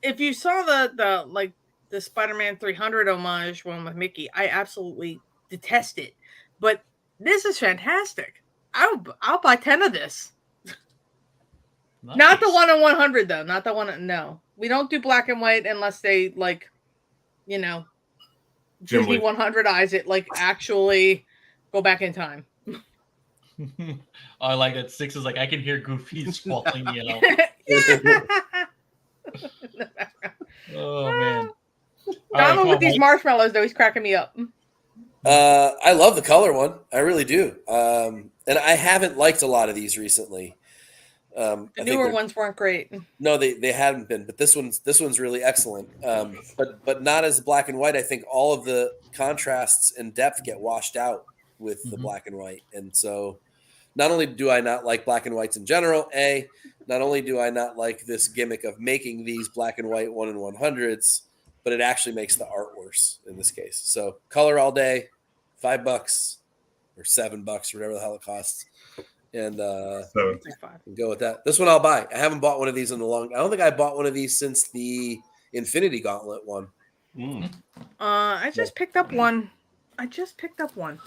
if you saw the Spider-Man 300 homage one with Mickey, I absolutely detest it. But this is fantastic. I'll buy 10 of this. Nice. Not the one in 100 though. Not the one. No, we don't do black and white unless they like, you know, Jim Disney Lee. 100 eyes it. Like actually go back in time. I like that. Six is like, I can hear Goofy's falling yell. Oh man. All right, Donald come with on, these Mike. marshmallows though, he's cracking me up. I love the color one. I really do. And I haven't liked a lot of these recently. The newer ones weren't great. No, they haven't been, but this one's really excellent. But not as black and white. I think all of the contrasts and depth get washed out with the black and white, and so not only do I not like black and whites in general, not only do I not like this gimmick of making these black and white 1 in 100s, but it actually makes the art worse in this case. So color all day, $5 or $7, whatever the hell it costs. And So go with that. This one I'll buy. I haven't bought one of these in a long. I don't think I bought one of these since the Infinity Gauntlet one. I just picked up one.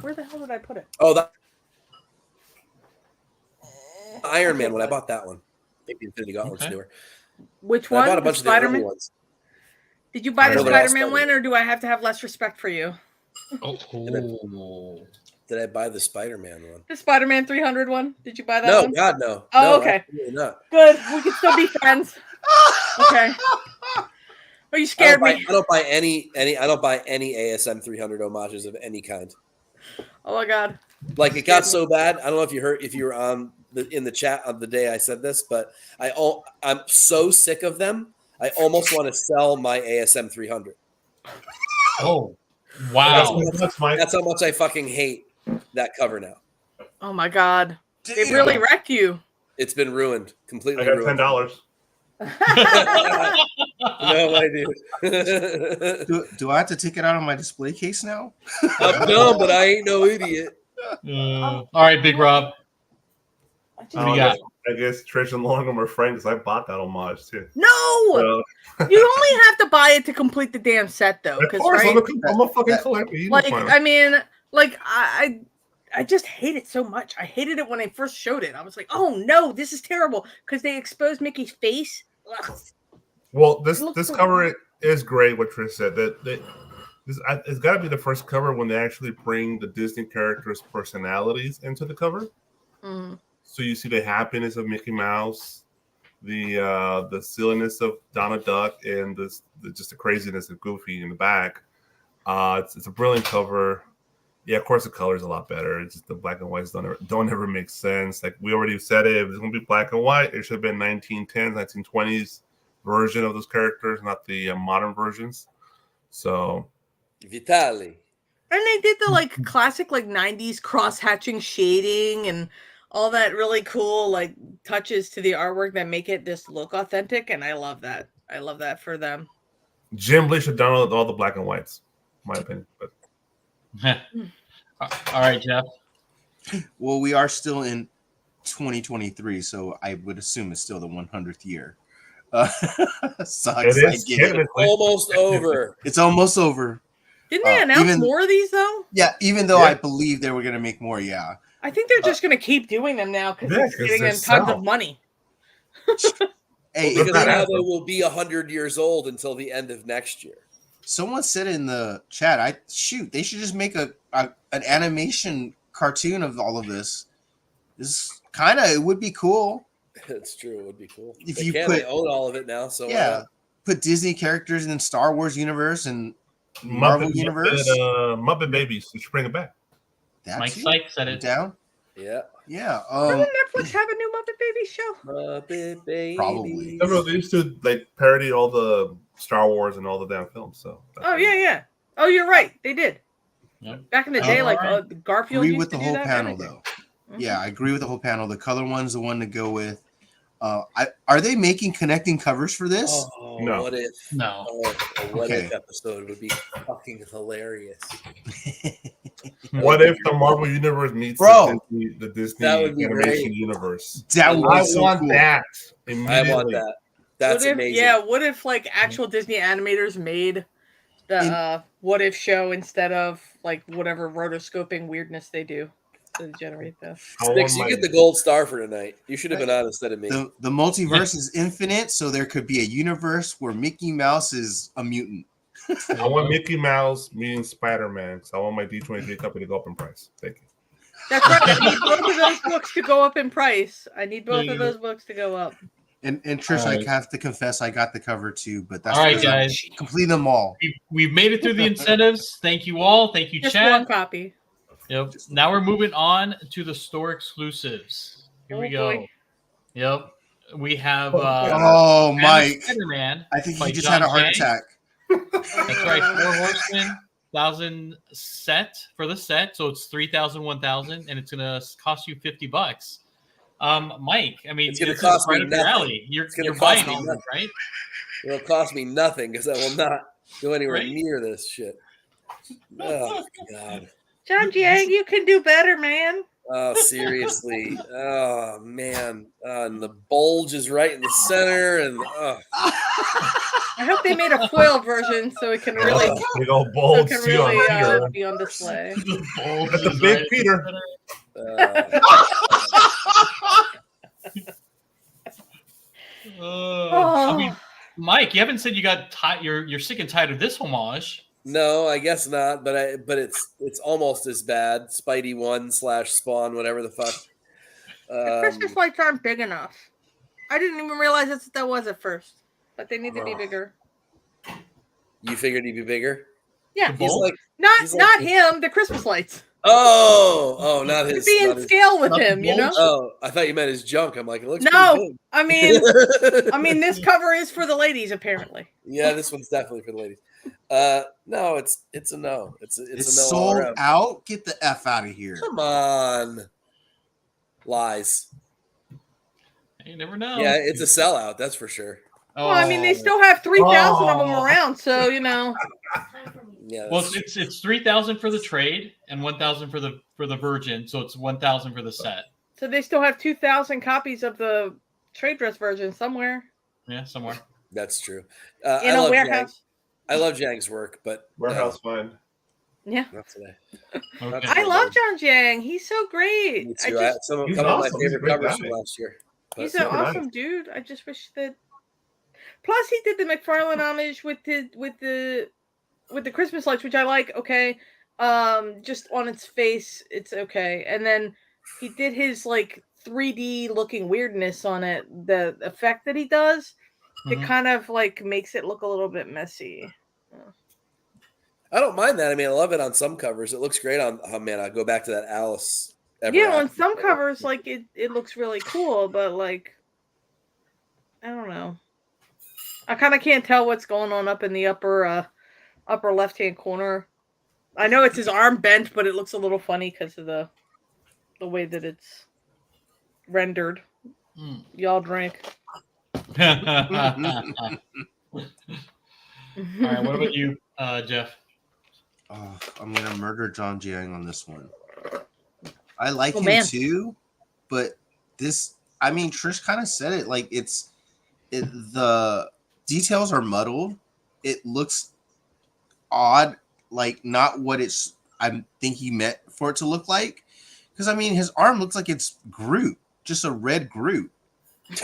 Where the hell did I put it? Oh, the Iron Man one. I bought that one. I think the Infinity Gauntlet's Okay. newer. Which And one? I bought a The bunch of the early Spider-Man? ones. Did you buy the No, they're all Spider-Man one, Spider-Man. or do I have to have less respect for you? Oh. Did I buy the Spider-Man one? The Spider-Man 300 one? Did you buy that No, one? God, no. Oh, No, okay. absolutely not. Good. We can still be friends. Okay. Oh, you scared me. I don't buy any. I don't buy any ASM 300 homages of any kind. Oh my god. Like it got so bad. I don't know if you were on in the chat on the day I said this, but I'm so sick of them. I almost want to sell my ASM 300. Oh. Wow. that's my That's how much I fucking hate that cover now. Oh my god. It really wrecked you. It's been ruined, completely I got ruined. $10. No, I do. Do I have to take it out of my display case now? I'm dumb, but I ain't no idiot. All right, Big Rob. What do you got? I guess Trish and Longum are friends because I bought that homage too. No! So, You only have to buy it to complete the damn set though. of Because course, right? I'm a fucking collector. You know, Like, fine. I mean, like I just hate it so much. I hated it when they first showed it. I was like, oh no, this is terrible. Because they exposed Mickey's face. Ugh. Well, It looks this so cover bad. is great. What Trish said it's got to be the first cover when they actually bring the Disney characters' personalities into the cover. Mhm. So you see the happiness of Mickey Mouse, the silliness of Donald Duck, and just the craziness of Goofy in the back. It's a brilliant cover. Yeah, of course the color is a lot better. It's just the black and whites don't ever make sense. Like we already said, if it's going to be black and white, it should have been 1910s, 1920s version of those characters, not the modern versions. So Vitali. And they did the like classic like 90s cross-hatching shading and all that really cool like touches to the artwork that make it just look authentic, and I love that. I love that for them. Jim Lee should have done all the black and whites, in my opinion. But All right, Jeff. Well, we are still in 2023, so I would assume it's still the 100th year. Sucks. it I is get it. technically Almost over. It's almost over. Didn't they announce even- more of these though? Yeah, even though Yeah. I believe they were going to make more, yeah. I think they're just going to keep doing them now because Yeah, it's 'cause getting they're them tons sell. of money. Hey, Because not now happening. they will be 100 years old until the end of next year. someone said in the chat, they should just make an animation cartoon of all of this. This it would be cool. It's true. It would be cool. If They you can. put- They own all of it now. So Yeah, put Disney characters in Star Wars universe and Marvel universe. Muppet Babies. You should bring it back. That Mike too. Sykes said it. Down. yeah. Yeah. Doesn't Netflix have a new Muppet Babies show? Muppet Babies. Probably. No, they used to like parody all the Star Wars and all the damn films. So Oh yeah. Oh, you're right. They did. Yep. Back in the day, like Alright. Garfield. Agree used with to the do whole that, panel everything. though. Yeah, I agree with the whole panel. The color one's the one to go with. Are they making connecting covers for this? Oh, No. what if? No. Oh, a what Okay. if episode would be fucking hilarious. What if the Marvel universe meets Bro, the Disney that would be animation great. universe? That would I be so want cool. that I immediately. want that. That's what if, amazing. Yeah, what if like actual Disney animators made the what if show instead of like whatever rotoscoping weirdness they do to generate this? I want Sticks, you my- get the gold star for tonight. You should have been on instead of me. The multiverse is infinite, so there could be a universe where Mickey Mouse is a mutant. I want Mickey Mouse meeting Spider-Man. So I want my D23 copy to go up in price. Thank you. That's right. I need both of those books to go up in price. I need both of those books to go up. And Trish, Alright. I have to confess, I got the cover too, but that's All right, because I'm guys. completing them all. We've made it through the incentives. Thank you all. Thank you, Just chat. one copy. Yep. Now we're moving on to the store exclusives. Here we Oh, go. boy. Yep. We have Oh, Mike. Spider-Man. I think by he just John had a heart Jay. attack. That's right. 4 Horsemen, 1,000 set for the set. So it's 3,000, 1,000, and it's gonna cost you $50. Mike, I mean, It's gonna this cost is right me up your nothing. alley. You're It's gonna cost buying me all of nothing. them, right? It'll cost me nothing because I will not go anywhere Right? near this shit. Oh God. John Jiang, you can do better, man. Oh, seriously. Oh man. And the bulge is right in the center, and I hope they made a foil version so it can really, Big old so bold it can seal on really Peter. be on display. The bulge That's a is big right- Peter. I mean, Mike, you haven't said you got you're sick and tired of this homage. no, I guess not. But it's almost as bad. Spidey 1/Spawn, whatever the fuck. The Christmas lights aren't big enough. I didn't even realize that's what that was at first, but they need to be bigger. You figured he'd be bigger? Yeah, The He's bulge? like, not he's like- not him. The Christmas lights. not To his. be not in his- scale with not the him, you know. bulge? Oh, I thought you meant his junk. I'm like, it looks No, pretty I mean, big. this cover is for the ladies apparently. Yeah, this one's definitely for the ladies. No, it's a no. It's It's a no. all sold around. out. Get the F out of here. Come on, lies. You never know. Yeah, it's a sellout. That's for sure. Oh. Well, I mean, they still have 3,000 of them Oh. around, so you know. Yeah. Well, that's- it's 3,000 for the trade and 1,000 for the Virgin, so it's 1,000 for the set. So they still have 2,000 copies of the trade dress version somewhere Yeah, somewhere. that's true. in I a love warehouse. I love Jang's work, but Warehouse find. Yeah, not today. Okay. I love John Jiang. He's so great. Me I too. just, Some of He's some of my awesome. He's a favorite great covers guy. from last year. But he's an super nice. awesome dude. I just wish that. Plus, he did the McFarlane homage with the Christmas lights, which I like. Okay, just on its face, it's okay. And then he did his like 3D looking weirdness on it. The effect that he does, it Mhm. kind of like makes it look a little bit messy. I don't mind that. I mean, I love it on some covers. It looks great on. Oh man, I go back to that Alice. Ever Yeah, on After some cover. covers, like it looks really cool, but like I don't know. I kind of can't tell what's going on up in the upper left hand corner. I know it's his arm bent, but it looks a little funny because of the way that it's rendered. Mm. Y'all drink. All right, what about you, Jeff? I'm gonna murder John Jiang on this one. I like Oh, him man. too, but this, I mean, Trish kind of said it. Like the details are muddled. It looks odd, like not what I think he meant for it to look like. Because I mean, his arm looks like it's Groot, just a red Groot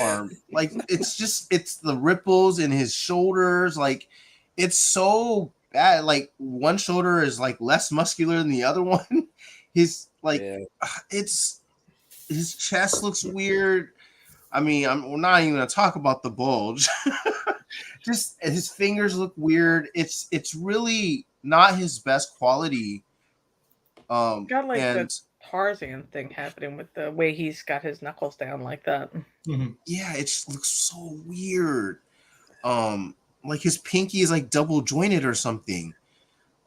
arm. Like it's the ripples in his shoulders. Like it's so bad. Like one shoulder is like less muscular than the other one. His like Yeah. it's his chest looks weird. I mean, we're not even gonna talk about the bulge. Just his fingers look weird. It's really not his best quality. Got like and the Tarzan thing happening with the way he's got his knuckles down like that. Mhm. yeah, it just looks so weird. Like his pinky is like double jointed or something.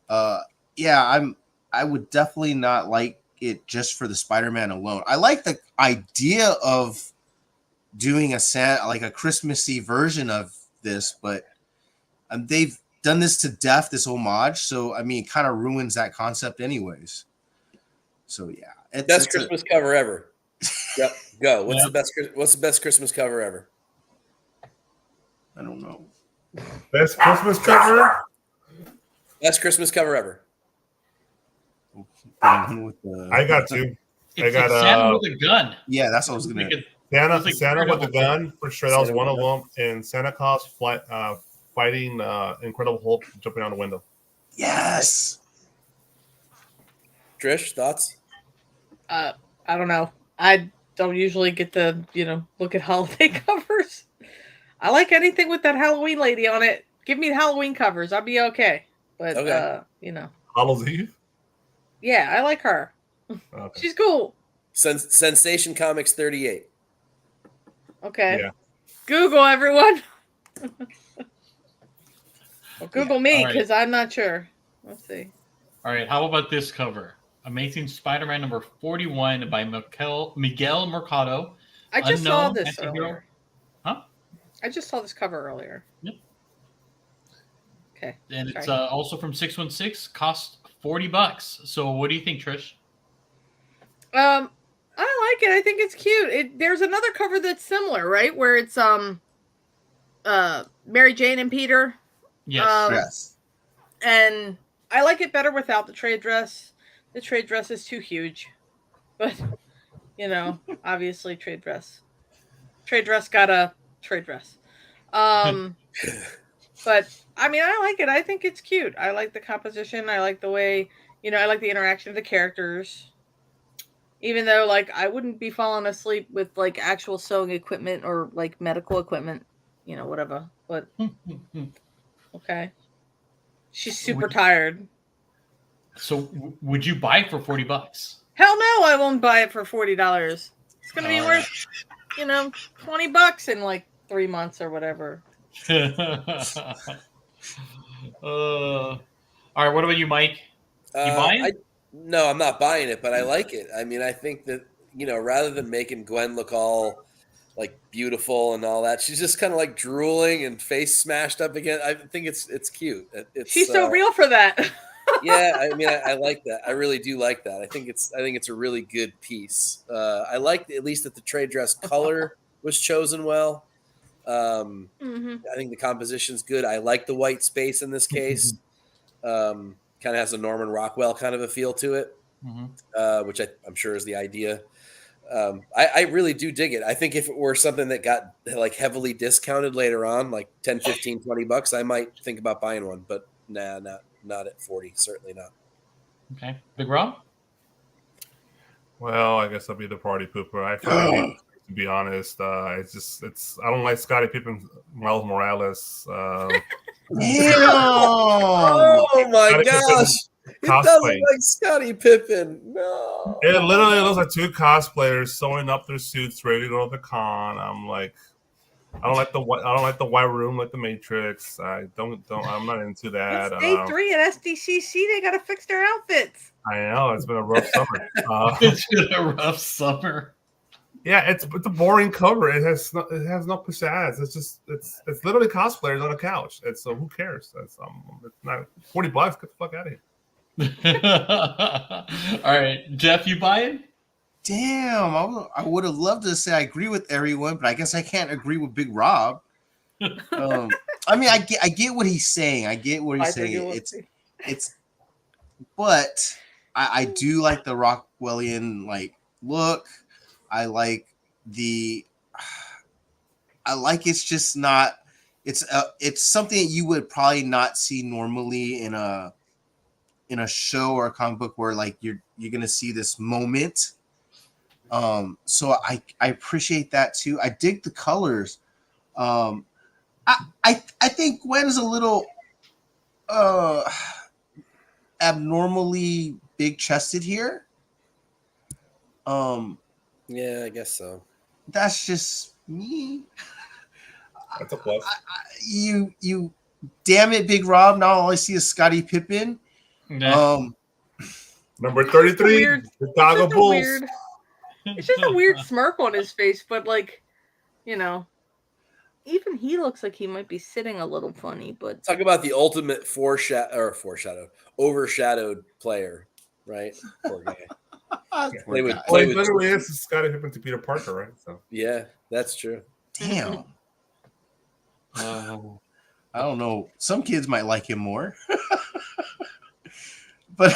Yeah, I would definitely not like it just for the Spider-Man alone. I like the idea of doing a Christmassy version of this, but they've done this to death, this homage. So I mean, it kind of ruins that concept, anyways. So yeah, Best Christmas cover ever. Yep, go. What's the best Christmas cover ever? I don't know. Best Christmas cover. Best Christmas cover ever. I got two. I got Santa with a gun. Yeah, that's what I was gonna. Santa with a gun for sure. That was one of them, and Santa Claus fighting Incredible Hulk jumping out the window. Yes. Trish, thoughts? I don't know. I don't usually get to look at holiday covers. I like anything with that Halloween lady on it. Give me Halloween covers. I'll be okay. But Hallows Eve. Yeah, I like her. Okay. She's cool. Sensation Comics 38. Okay. Yeah. Google, everyone. Well, Google me because I'm not sure. Let's see. All right. How about this cover? Amazing Spider-Man number 41 by Miguel Mercado. I just saw this earlier. Huh? I just saw this cover earlier. Yep. Okay. And it's also from 616. Cost $40. So what do you think, Trish? I like it. I think it's cute. There's another cover that's similar, right? Where it's Mary Jane and Peter. Yes. Yes. And I like it better without the trade dress. The trade dress is too huge. But obviously trade dress. Trade dress got a trade dress. But I mean, I like it. I think it's cute. I like the composition. I like the way, I like the interaction of the characters. Even though, I wouldn't be falling asleep with, actual sewing equipment or, medical equipment, whatever. But, okay. She's super tired. So, would you buy it for $40? Hell no, I won't buy it for $40. It's going to be worth, $20 in, 3 months or whatever. All right, what about you, Mike? You buying? No, I'm not buying it, but I like it. I mean, I think that, rather than making Gwen look all beautiful and all that, she's just kind of drooling and face smashed up again. I think it's cute. She's so real for that. Yeah, I mean, I like that. I really do like that. I think it's a really good piece. I like at least that the trade dress color was chosen well. I think the composition's good. I like the white space in this case. Kind of has a Norman Rockwell kind of a feel to it, which I'm sure is the idea. I really do dig it. I think if it were something that got heavily discounted later on, like 10, 15, $20, I might think about buying one, but nah, not at 40. Certainly not. Okay. Big Rob? Well, I guess I'll be the party pooper. I feel to be honest, I don't like Scottie Pippen, Miles Morales. Oh my gosh. It doesn't like Scottie Pippen. No. It literally looks like two cosplayers sewing up their suits ready to go to the con. I'm like, I don't like the white room like the Matrix. I'm not into that. It's day 3 at SDCC. They gotta fix their outfits. I know, it's been a rough summer. It's been a rough summer. Yeah, it's a boring cover. It has no pizzazz. It's literally cosplayers on a couch. So who cares? It's not $40. Get the fuck out of here. All right, Jeff, you buying? Damn, I would have loved to say I agree with everyone, but I guess I can't agree with Big Rob. I mean, I get what he's saying. I get what he's saying. But I do like the Rockwellian look. I like it's just not. It's something that you would probably not see normally in a show or a comic book where you're gonna see this moment. So I appreciate that too. I dig the colors. I think Gwen is a little abnormally big chested here. Yeah, I guess so. That's just me. That's a plus. You damn it, Big Rob. Now all I see is Scottie Pippen. Yeah. Number 33, Chicago Bulls. It's just a weird smirk on his face, but you know, even he looks like he might be sitting a little funny, but Talk about the ultimate overshadowed player, right? Poor guy. Poor They would guy. Well, play he with. literally is Scottie Pippen to Peter Parker, right? So Yeah, that's true. Damn. I don't know. Some kids might like him more. But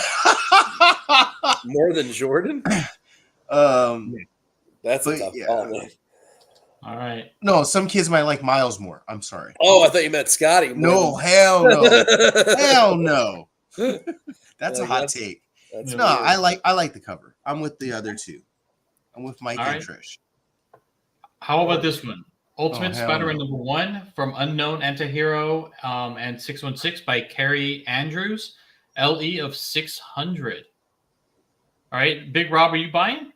More than Jordan? That's a tough call, man. All right. No, some kids might like Miles more. I'm sorry. Oh, I thought you meant Scotty. No, hell no. Hell no. That's a hot take. That's No, weird. I like the cover. I'm with the other two. I'm with Mike and Trish. How about this one? Ultimate hell Spider-Man no. #1 from Unknown Antihero and 616 by Carrie Andrews, LE of 600. All right, Big Rob, are you buying?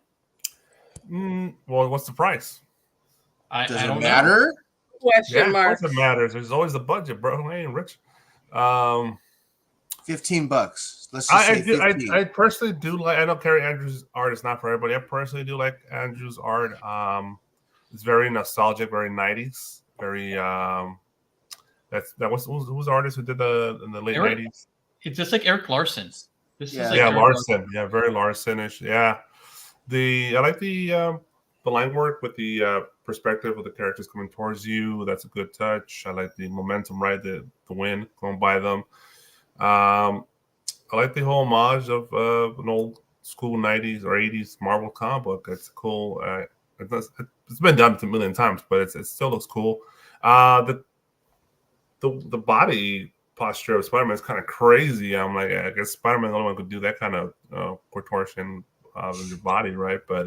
well, what's the price? I Does it don't matter? know. question Yeah, of mark. course it matters. There's always the budget, bro. I ain't rich. $15. Let's just say 15. I personally do like. I know Carrie Andrews' art is not for everybody. I personally do like Andrews' art. It's very nostalgic, very '90s, very. Who's the artist who did in the late '90s? It's just like Eric Larson. This is like yeah, Eric Larson. Yeah, very Larson-ish. Yeah, I like the line work with the perspective of the characters coming towards you. That's a good touch. I like the momentum, right? The wind going by them. I like the whole homage of an old school '90s or '80s Marvel comic book. It's cool. It's been done a million times, but it still looks cool. The body posture of Spider-Man is kind of crazy. I'm like, I guess Spider-Man the only one could do that kind of contortion of your body, right? But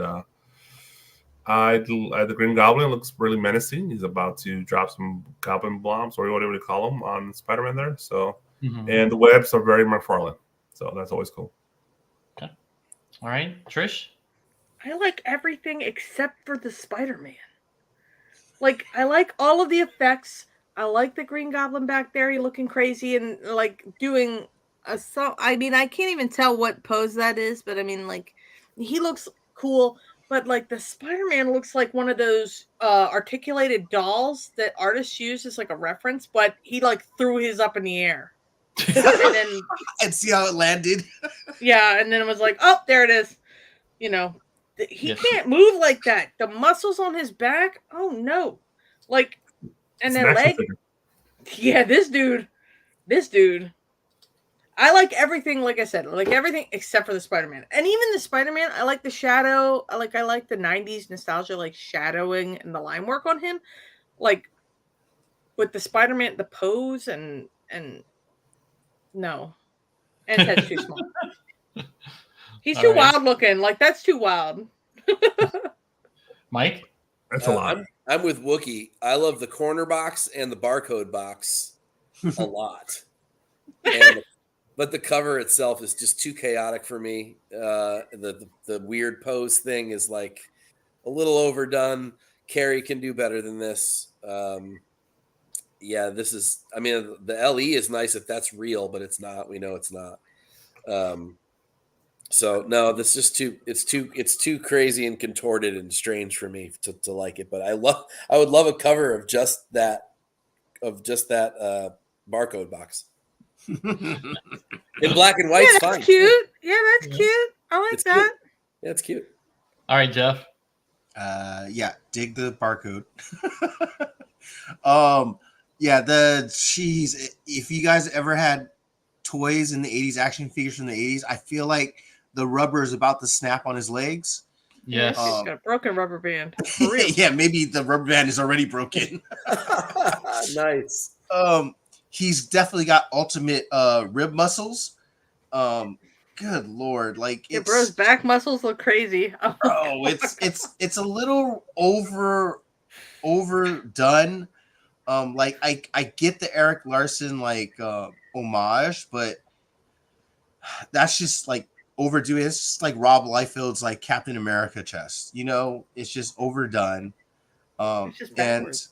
the Green Goblin looks really menacing. He's about to drop some goblin bombs or whatever you call them on Spider-Man there. So, and the webs are very McFarlane. So that's always cool. Okay. All right, Trish? I like everything except for the Spider-Man. Like, I like all of the effects. I like the Green Goblin back there. He looking crazy and like doing a song. I mean, I can't even tell what pose that is, but I mean, like, he looks cool. But like the Spider-Man looks like one of those articulated dolls that artists use as like a reference, but he like threw his up in the air. And then and see how it landed. Yeah, and then it was like, oh, there it is. You know, he can't move like that. The muscles on his back, oh no. Like, and then leg. Yeah, this dude. I like everything, like I said, like everything except for the Spider-Man. And even the Spider-Man, I like the shadow. I like the 90s nostalgia, like shadowing and the line work on him. Like with the Spider-Man, the pose and no. And his head's too small. He's too wild looking. Like, that's too wild. Mike? That's a lot. I'm with Wookie. I love the corner box and the barcode box a lot. But the cover itself is just too chaotic for me. The weird pose thing is like a little overdone. Carrie can do better than this. Yeah, this is. I mean, the LE is nice if that's real, but it's not. We know it's not. So no, this is too. It's too crazy and contorted and strange for me to like it. But I would love a cover of just that barcode box. In black and white, yeah, that's fine. Cute. Yeah, that's cute. I like that. Cute. Yeah, it's cute. All right, Jeff. Yeah, dig the barcode. If you guys ever had toys in the 80s, action figures from the 80s, I feel like the rubber is about to snap on his legs. Yes. He's got a broken rubber band. For real. Yeah, maybe the rubber band is already broken. Nice. He's definitely got ultimate rib muscles. Good Lord, like Your bro's back muscles look crazy. Oh, it's a little overdone. Like I get the Eric Larson like homage, but that's just like overdoing. It's just like Rob Liefeld's like Captain America chest. You know, it's just overdone. It's just backwards.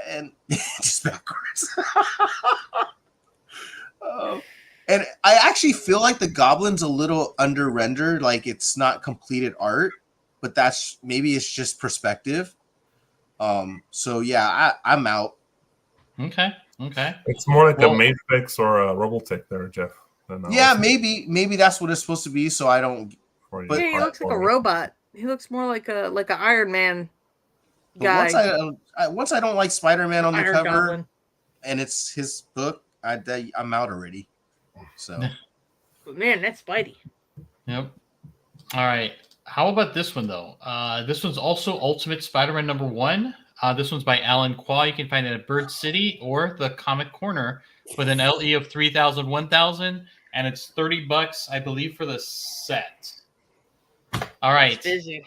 And just backwards. And I actually feel like the Goblin's a little under rendered, like it's not completed art, but maybe it's just perspective. So yeah, I'm out. Okay. It's more like Well- a Matrix or a Robotech there, Jeff. Yeah, maybe that's what it's supposed to be. So I don't. But- Yeah, he looks like a robot. He looks more like a Iron Man But guy. once I don't like Spider-Man on the Iron cover, Goblin. and it's his book, I'm out already. So But man, that's Spidey. Yep. All right. How about this one though? This one's also Ultimate Spider-Man #1. This one's by Alan Qua. You can find it at Bird City or the Comic Corner with an LE of 3,000, 1,000, and it's $30, I believe, for the set. All right. It's busy.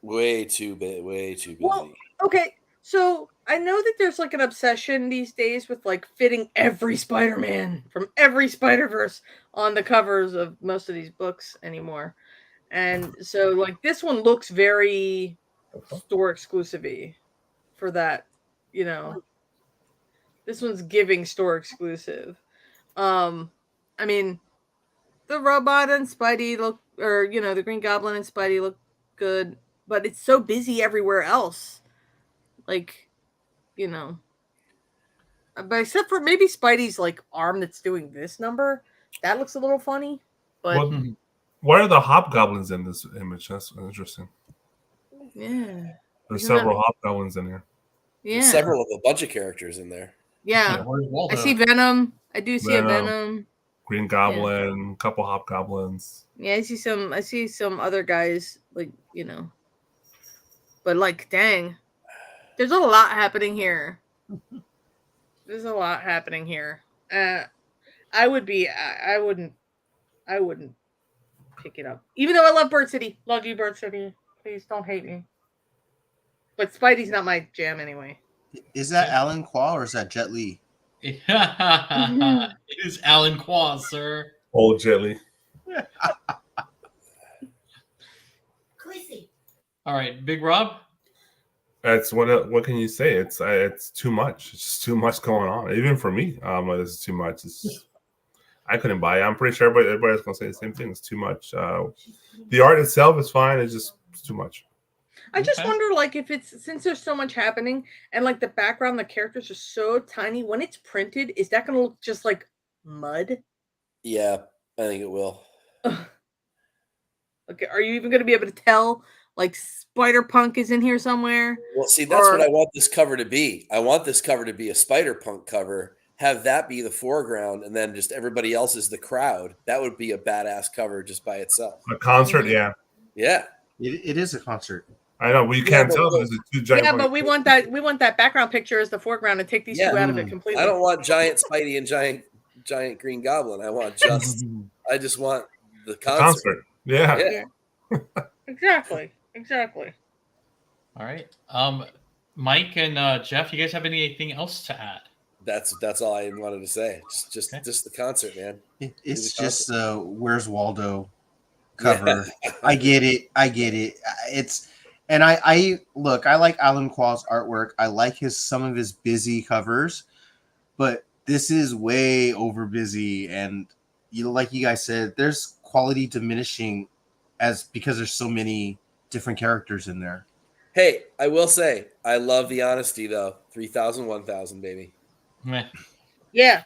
Way too busy. Well, okay, so I know that there's like an obsession these days with like fitting every Spider-Man from every Spider-Verse on the covers of most of these books anymore. And so like this one looks very store exclusive-y for that, you know. This one's giving store exclusive. I mean, the robot and Spidey look, or you know, the Green Goblin and Spidey look good, but it's so busy everywhere else. Like, you know, but except for maybe Spidey's like arm that's doing this number, that looks a little funny. But why are the hobgoblins in this image? That's interesting. yeah, There's several hobgoblins in here. yeah, There's several of a bunch of characters in there. yeah. Where's Waldo? I see Venom. I do see a Venom. Venom. Green Goblin, couple hobgoblins. Yeah, I see some other guys, like, you know. But like, dang, there's a lot happening here. There's a lot happening here. I wouldn't pick it up. Even though I love Bird City. Love you, Bird City. Please don't hate me. But Spidey's not my jam anyway. is that Alan Qua or is that Jet Li? It is Alan Qua, sir. Old Jelly. All right, Big Rob. That's what can you say? It's too much. It's just too much going on. Even for me, this is too much. I couldn't buy it. I'm pretty sure everybody's gonna say the same thing. It's too much. The art itself is fine. It's too much. I just wonder, like, if it's, since there's so much happening and like the background, the characters are so tiny. When it's printed, is that going to look just like mud? Yeah, I think it will. Okay, are you even going to be able to tell like Spider-Punk is in here somewhere? Well, see, that's what I want this cover to be. I want this cover to be a Spider-Punk cover. Have that be the foreground, and then just everybody else is the crowd. That would be a badass cover just by itself. A concert, yeah. Yeah. It is a concert. I know. We can't tell. There's two giant. Yeah, but we want that background picture as the foreground and take these two out of it completely. I don't want giant Spidey and giant Green Goblin. I just want the concert. Yeah. Exactly. All right. Mike and Jeff, you guys have anything else to add? That's all I wanted to say. Just the concert, man. It's just Where's Waldo cover. Yeah. I get it. It's, and I look, I like Alan Qua's artwork. I like some of his busy covers, but this is way over busy. And like you guys said, there's quality diminishing because there's so many different characters in there. Hey, I will say, I love the honesty though. 3,000, 1,000, baby. Yeah.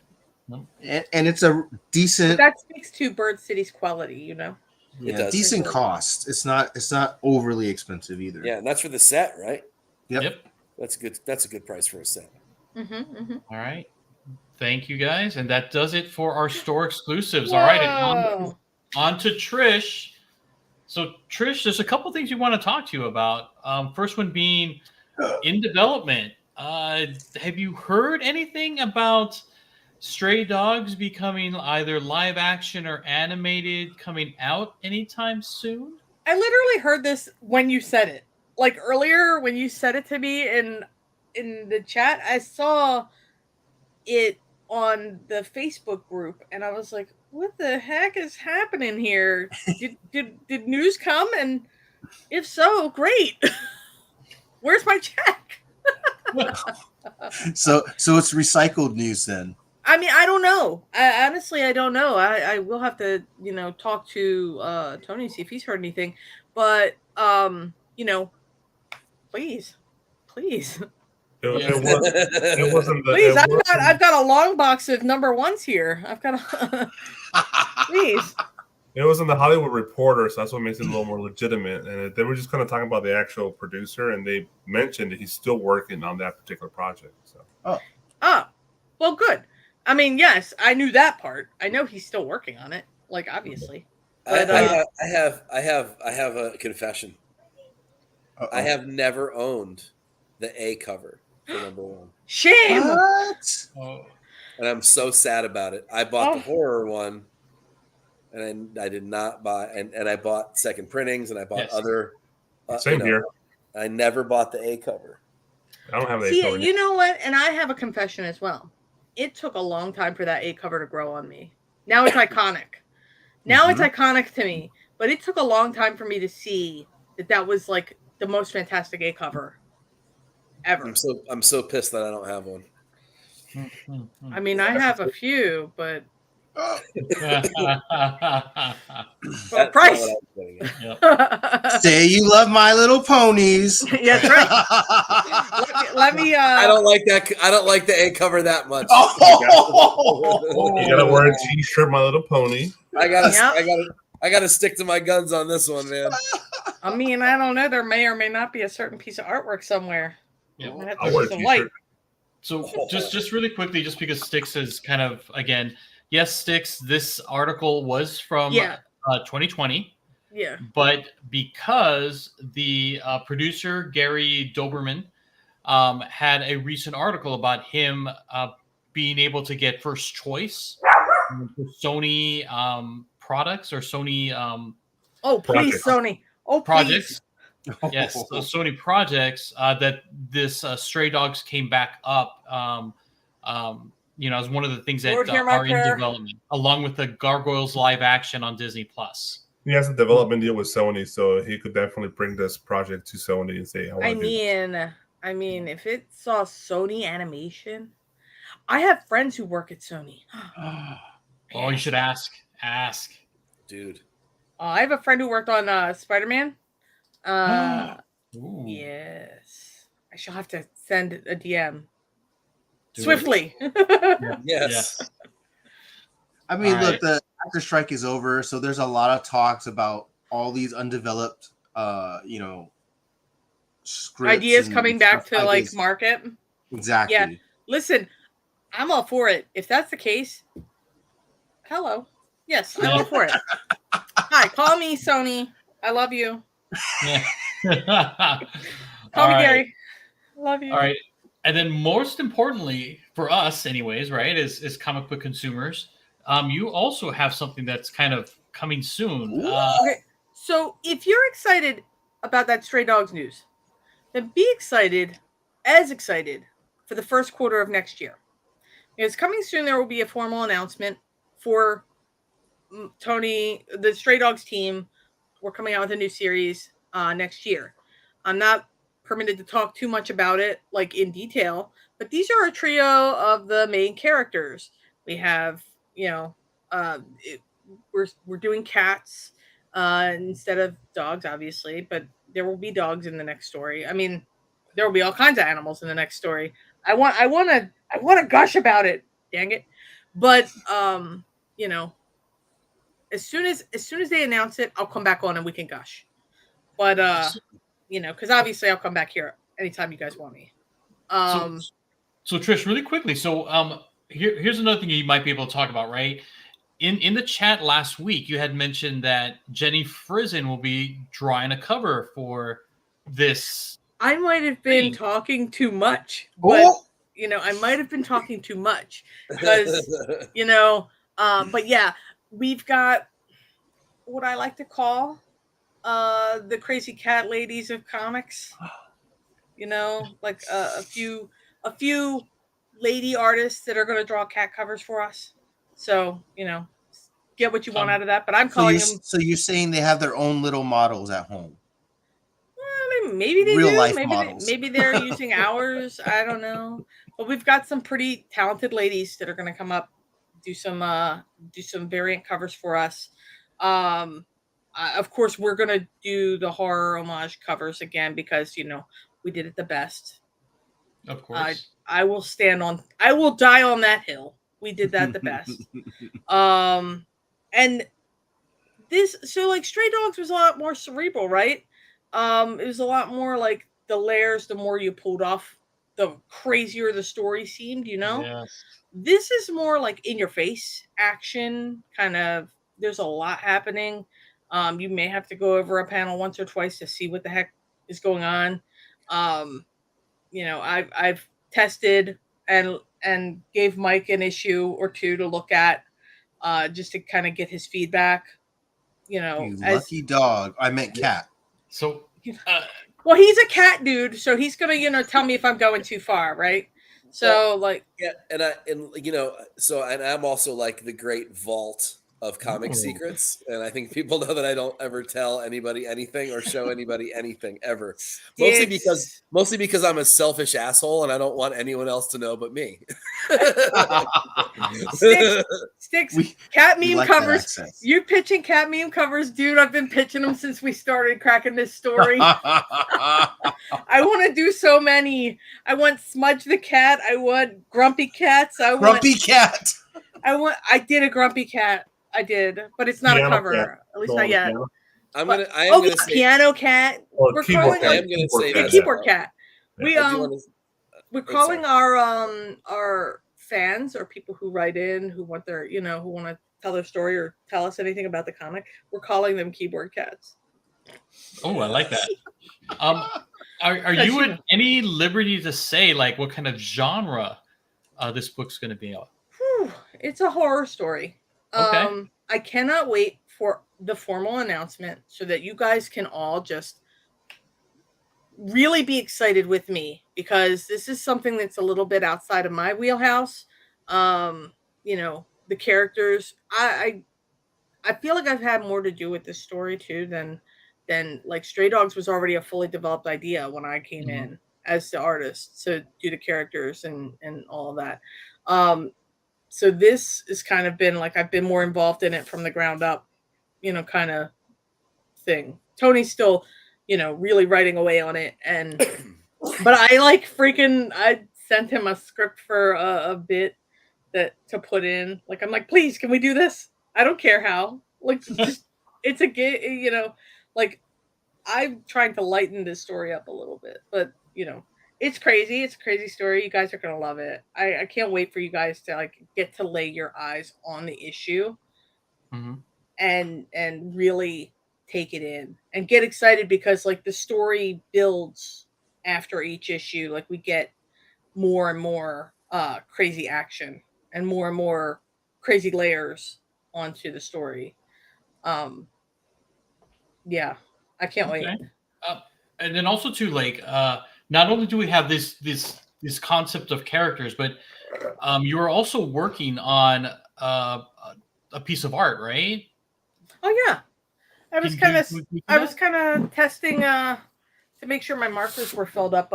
And it's a decent. But that speaks to Bird City's quality, you know. Yeah, decent cost. It's not overly expensive either. Yeah, and that's for the set, right? Yep. That's good. That's a good price for a set. All right. Thank you guys, and that does it for our store exclusives. Whoa. All right, and on to Trish. So Trish, there's a couple things we want to talk to you about. First one being in development. Have you heard anything about Stray Dogs becoming either live action or animated coming out anytime soon? I literally heard this when you said it. Like earlier when you said it to me in the chat, I saw it on the Facebook group and I was like, what the heck is happening here? Did news come? And if so, great. Where's my check? So it's recycled news then. I mean, I don't know. I don't know. I will have to, talk to Tony, see if he's heard anything. But, please Please. It wasn't the. Please, it wasn't- I've got a long box of number ones here. I've got a please. It was in the Hollywood Reporter, so that's what makes it a little more legitimate. And they were just kind of talking about the actual producer, and they mentioned that he's still working on that particular project. So. Oh, well, good. I mean, yes, I knew that part. I know he's still working on it, like obviously. But, I have a confession. Uh-oh. I have never owned the A cover for number one. Shame. What? Oh. And I'm so sad about it. I bought the horror one, and I did not buy, and I bought second printings, and I bought other. Same here. I never bought the A cover. I don't have the See, A cover. you know what? And I have a confession as well. It took a long time for that A cover to grow on me. Now it's iconic. Now it's iconic to me. But it took a long time for me to see that was like the most fantastic A cover ever. I'm so pissed that I don't have one. I mean, I have a few, but price. Say you love My Little Ponies. Yeah, that's right. Let me. I don't like that. I don't like the A cover that much. You gotta wear a T-shirt, My Little Pony. I gotta stick to my guns on this one, man. I mean, I don't know. There may or may not be a certain piece of artwork somewhere. Yeah, I'll wear a T-shirt. So just really quickly, just because Styx is kind of, again, yes, Styx, this article was from 2020. Yeah. But because the producer, Gary Doberman, had a recent article about him being able to get first choice for Sony products or Sony oh, please, projects. Sony. Oh, projects. please. Yes, so Sony projects that this Stray Dogs came back up, as one of the things that Lord, hear my are in prayer. development, along with the Gargoyles live action on Disney Plus. He has a development deal with Sony, so he could definitely bring this project to Sony and say, I mean, if it saw Sony animation, I have friends who work at Sony. Oh, you should ask, dude. I have a friend who worked on Spider-Man. Ooh. Yes, I shall have to send a DM Do swiftly. Yes. I mean, All look, right. the actor strike is over, so there's a lot of talks about all these undeveloped, scripts Ideas and coming back to stuff, like ideas. market. Exactly. Yeah. Listen, I'm all for it. If that's the case, hello. Yes, I'm all for it. Hi, call me Sony. I love you. Yeah. Call me All right. Gary. Love you. All right. And then most importantly, for us anyways, right, is comic book consumers, you also have something that's kind of coming soon. Okay, so if you're excited about that Stray Dogs news, then be excited for the first quarter of next year. Because coming soon, there will be a formal announcement for Tony, the Stray Dogs team. We're coming out with a new series next year. I'm not permitted to talk too much about it, like in detail, but these are a trio of the main characters. We have, we're doing cats instead of dogs, obviously, but there will be dogs in the next story. I mean, there will be all kinds of animals in the next story. I want to gush about it. Dang it! But as soon as they announce it, I'll come back on and we can gush. But because obviously I'll come back here anytime you guys want me. So Trish, really quickly. So here's another thing you might be able to talk about, right? In the chat last week, you had mentioned that Jenny Frizen will be drawing a cover for this. I might have been talking too much, but I might have been talking too much because but yeah, we've got what I like to call the crazy cat ladies of comics. Like a few lady artists that are going to draw cat covers for us. So get what you want out of that. But I'm calling them. So you're saying they have their own little models at home? Well, maybe they Real do. life Maybe models. maybe they're using ours. I don't know. But we've got some pretty talented ladies that are going to come up, do some variant covers for us. Of course, we're going to do the horror homage covers again because we did it the best. Of course. I will die on that hill. We did that the best. And this, so like Stray Dogs was a lot more cerebral, right? It was a lot more like the layers, the more you pulled off, the crazier the story seemed, Yes. This is more like in your face action, kind of. There's a lot happening. You may have to go over a panel once or twice to see what the heck is going on. I've tested and gave Mike an issue or two to look at, just to kind of get his feedback. You lucky dog. I meant cat. So, well, he's a cat dude, so he's gonna tell me if I'm going too far, right? So like, yeah, and I'm also like the great vault of comic secrets, and I think people know that I don't ever tell anybody anything or show anybody anything ever. Mostly because I'm a selfish asshole and I don't want anyone else to know but me. Sticks cat meme like covers. You're pitching cat meme covers, dude. I've been pitching them since we started cracking this story. I want to do so many. I want Smudge the cat. I want Grumpy Cats. Cat. I did a Grumpy Cat. I did, but it's not a cover. Cat. At least not yet. I am gonna say Piano Cat. We're calling keyboard cat. We're calling our fans or people who write in who want their who want to tell their story or tell us anything about the comic. We're calling them keyboard cats. Oh, I like that. Are you at any liberty to say like what kind of genre this book's going to be on? It's a horror story. Okay. I cannot wait for the formal announcement so that you guys can all just really be excited with me, because this is something that's a little bit outside of my wheelhouse. The characters, I feel like I've had more to do with this story too than like Stray Dogs was already a fully developed idea when I came in as the artist to do the characters and all of that. So this has kind of been like I've been more involved in it from the ground up, kind of thing. Tony's still, really writing away on it, but I sent him a script for a bit that to put in. Like I'm like, please, can we do this? I don't care how. Like, just it's a like I'm trying to lighten this story up a little bit, but it's crazy. It's a crazy story. You guys are going to love it. I can't wait for you guys to like get to lay your eyes on the issue and really take it in and get excited, because like the story builds after each issue. Like we get more and more crazy action and more crazy layers onto the story. Yeah, I can't wait. And then also too, like, not only do we have this concept of characters, but you are also working on a piece of art, right? Oh yeah, I was kind of testing to make sure my markers were filled up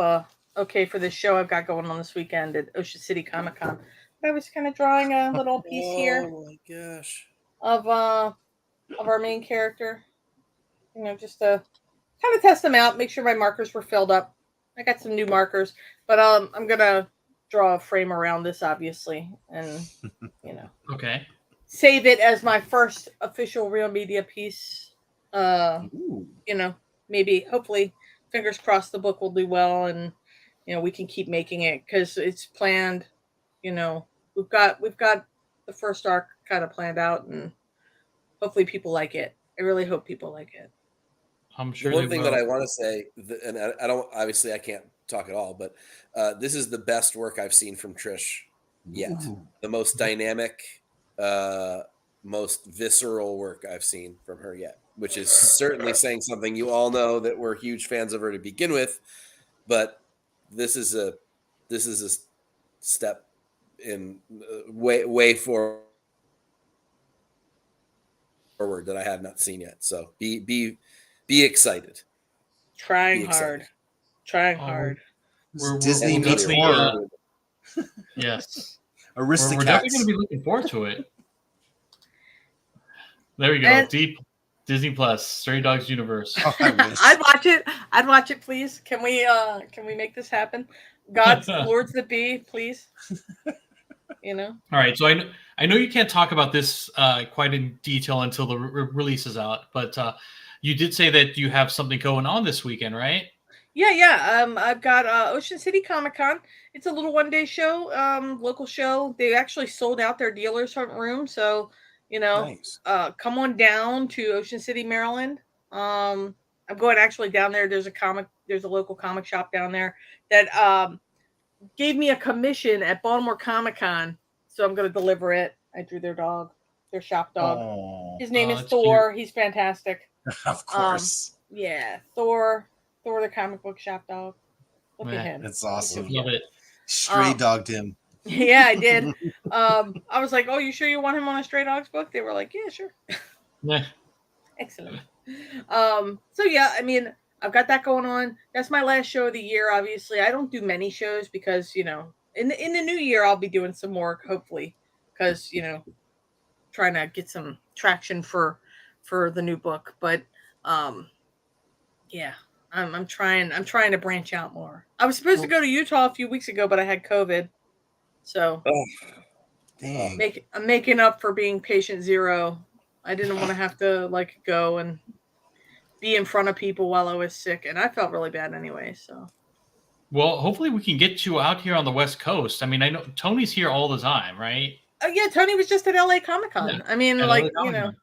okay for this show I've got going on this weekend at Ocean City Comic Con. I was kind of drawing a little piece here. Oh my gosh! Of our main character, just to kind of test them out, make sure my markers were filled up. I got some new markers, but I'm gonna draw a frame around this, obviously, and okay, save it as my first official Real Media piece. Maybe, hopefully, fingers crossed, the book will do well, and we can keep making it because it's planned. We've got the first arc kind of planned out, and hopefully people like it. I really hope people like it. I'm sure. The one thing that I want to say, and I don't, obviously I can't talk at all, but this is the best work I've seen from Trish yet. Ooh. The most dynamic, most visceral work I've seen from her yet, which is certainly saying something. You all know that we're huge fans of her to begin with, but this is a step in way forward that I have not seen yet. So be excited. Trying hard. We're Disney meets horror. Yes. Aristocats. We're definitely going to be looking forward to it. There we go. Deep Disney Plus, Stray Dogs Universe. Oh, I wish. I'd watch it. I'd watch it, please. Can we make this happen? God's Lords that be, please. You know. All right, so I know you can't talk about this quite in detail until the release is out, but you did say that you have something going on this weekend, right? Yeah. I've got Ocean City Comic Con. It's a little one-day show, local show. They actually sold out their dealers front room, so Nice. come on down to Ocean City, Maryland. I'm going actually down there. There's a local comic shop down there that gave me a commission at Baltimore Comic Con, so I'm going to deliver it. I drew their dog, their shop dog. Oh, His name is that's Thor. He's fantastic. of course. Yeah, Thor, the comic book shop dog. Look Yeah, at him. That's awesome. Love it. Stray dogged him. Yeah, I did. I was like, "Oh, you sure you want him on a Stray Dogs book?" They were like, "Yeah, sure." Yeah. Excellent. So yeah, I mean, I've got that going on. That's my last show of the year. Obviously, I don't do many shows because in the new year I'll be doing some more, hopefully, because trying to get some traction for the new book. But yeah, I'm trying to branch out more. I was supposed to go to Utah a few weeks ago, but I had COVID, so Dang. I'm making up for being patient zero. I didn't want to have to go and be in front of people while I was sick, and I felt really bad anyway. So, Well, hopefully we can get you out here on the West Coast. I mean, I know Tony's here all the time, right? yeah, Tony was just at LA Comic Con. Yeah, I mean, at LA Comic-Con.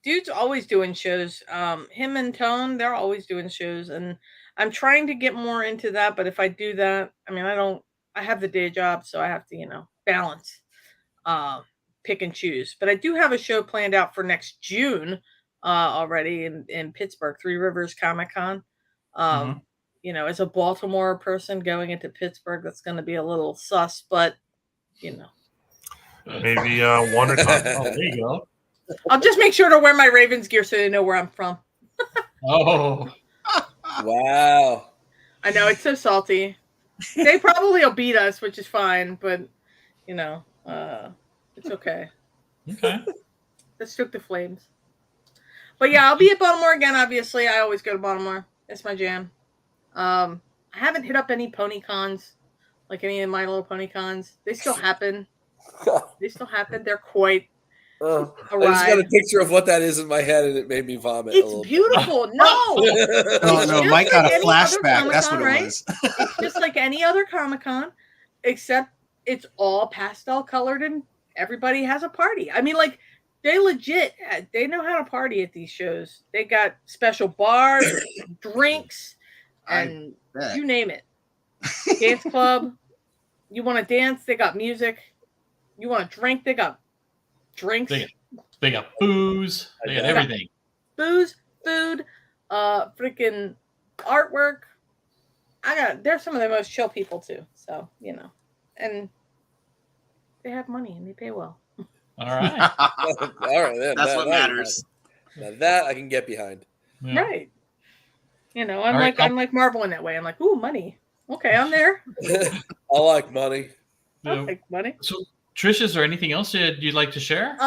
dude's always doing shows. Him and Tone, they're always doing shows, and I'm trying to get more into that. But if I do that, I mean, I have the day job, so I have to, balance, pick and choose. But I do have a show planned out for next June, already in Pittsburgh, Three Rivers Comic Con. As a Baltimore person going into Pittsburgh, that's going to be a little sus, but Maybe one or two. Oh, there you go. I'll just make sure to wear my Ravens gear so they know where I'm from. Oh, Wow. I know it's so salty. They probably will beat us, which is fine, but it's okay. okay. Let's took the Flames. But yeah, I'll be at Baltimore again. Obviously, I always go to Baltimore. It's my jam. I haven't hit up any pony cons, like any of my little pony cons. They still happen. They're quite a I just got a ride. picture of what that is in my head, and it made me vomit. a It's little bit. beautiful. No, Oh no, just Mike got like a any other flashback. That's what Comic-Con, it right? was. It's just like any other Comic-Con, except it's all pastel colored and everybody has a party. I mean, they legit, they know how to party at these shows. They got special bars, drinks, and bet. you name it. Dance club. You want to dance? They got music. You want to drink? They got drinks. They got booze. They got everything. Booze, food, freaking artwork. They're some of the most chill people too. So, and they have money and they pay well. All right. All right, then. That's what matters. Now that I can get behind. Yeah. Right. I'm right, I'm like Marvel in that way. I'm like, ooh, money. Okay, I'm there. I like money. I Yeah. like money. So, Trish, is there anything else you'd like to share?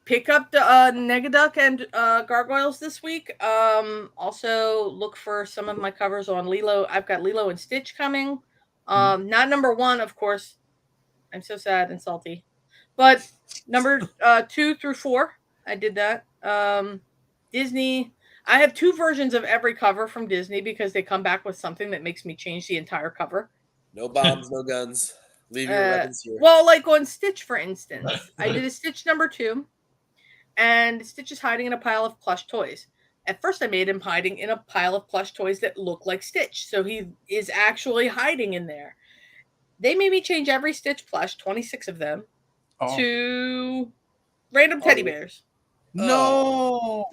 Pick up the Negaduck and Gargoyles this week. Also look for some of my covers on Lilo. I've got Lilo and Stitch coming. Not number 1, of course. I'm so sad and salty. But number 2 through 4, I did that. Disney. I have 2 versions of every cover from Disney because they come back with something that makes me change the entire cover. No bombs, no guns. Leave your weapons here. Well, like on Stitch, for instance, I did a Stitch number 2, and Stitch is hiding in a pile of plush toys. At first, I made him hiding in a pile of plush toys that look like Stitch, so he is actually hiding in there. They made me change every Stitch plush, 26 of them, to random teddy bears. No.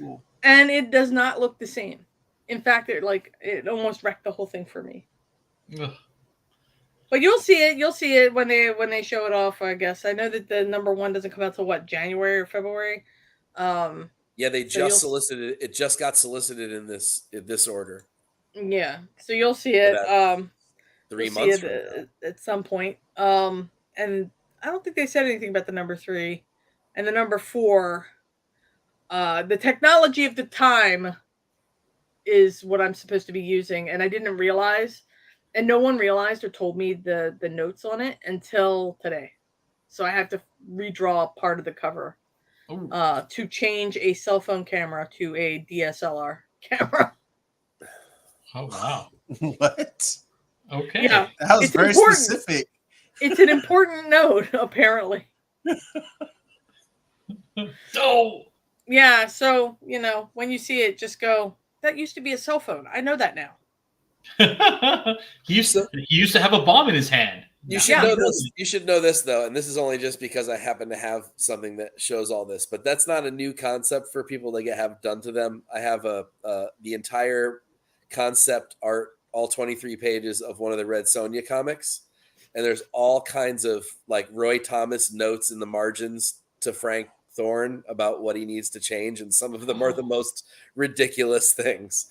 And it does not look the same. In fact, it almost wrecked the whole thing for me. Ugh. But you'll see it. You'll see it when they show it off, I guess. I know that the number 1 doesn't come out till January or February. Yeah, they just solicited it. It just got solicited in this order. Yeah, so you'll see it. 3 you'll months see it at some point. And I don't think they said anything about the number 3 and the number 4. the technology of the time is what I'm supposed to be using, and I didn't realize, and no one realized or told me the notes on it until today. So I have to redraw part of the cover to change a cell phone camera to a DSLR camera. Oh wow. What? Okay. Yeah, That was it's very important. specific. It's an important note, apparently. Oh. Yeah, so when you see it, just go, that used to be a cell phone. I know that now. he used to have a bomb in his hand. You should know this. You should know this though, and this is only just because I happen to have something that shows all this. But that's not a new concept for people to have done to them. I have the entire concept art, all 23 pages of one of the Red Sonja comics, and there's all kinds of like Roy Thomas notes in the margins to Frank Thorne about what he needs to change, and some of them are the most ridiculous things.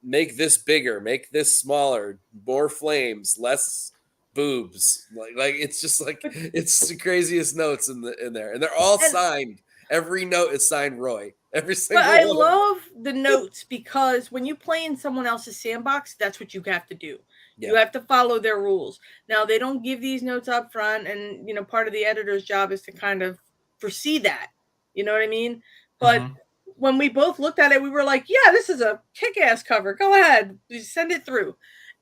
Make this bigger, make this smaller, more flames, less boobs. Like it's just like it's the craziest notes in there, and they're all signed. Every note is signed Roy. Every single. But I love the notes because when you play in someone else's sandbox, that's what you have to do. Yeah. You have to follow their rules. Now they don't give these notes up front, and part of the editor's job is to kind of foresee that. You know what I mean? But when we both looked at it, we were like, yeah, this is a kick-ass cover. Go ahead. Just send it through.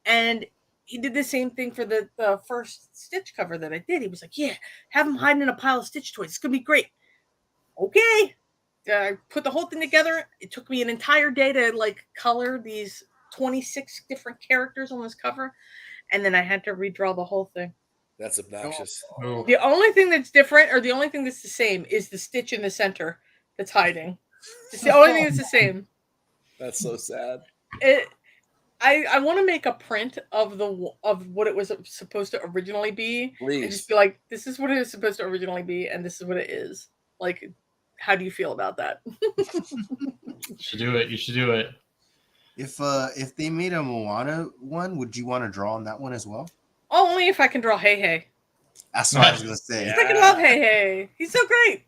And he did the same thing for the first Stitch cover that I did. He was like, yeah, have him hiding in a pile of Stitch toys. It's going to be great. Okay. I put the whole thing together. It took me an entire day to color these 26 different characters on this cover. And then I had to redraw the whole thing. That's obnoxious. Oh. The only thing that's different, or the only thing that's the same, is the Stitch in the center that's hiding. It's the only thing that's the same. That's so sad. I want to make a print of what it was supposed to originally be. Please. And just be like, this is what it was supposed to originally be, and this is what it is. Like, how do you feel about that? You should do it. You should do it. If they made a Moana one, would you want to draw on that one as well? Only if I can draw Hey Hey. That's what I was gonna say. I freaking love Hey Hey. He's so great.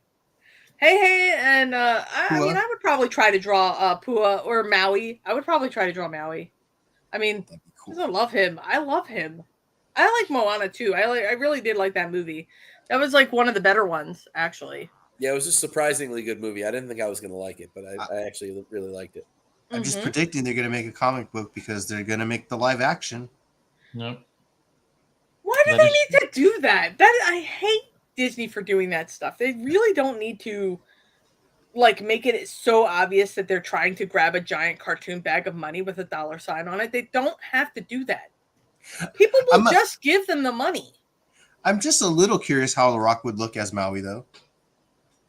Hey Hey, and I mean, I would probably try to draw Pua or Maui. I would probably try to draw Maui. I mean, cool. I love him. I love him. I like Moana too. I really did like that movie. That was like one of the better ones, actually. Yeah, it was a surprisingly good movie. I didn't think I was going to like it, but I actually really liked it. I'm just predicting they're going to make a comic book because they're going to make the live action. Nope. Why do they need to do that? I hate Disney for doing that stuff. They really don't need to make it so obvious that they're trying to grab a giant cartoon bag of money with a $sign on it. They don't have to do that. People will just give them the money. I'm just a little curious how The Rock would look as Maui, though.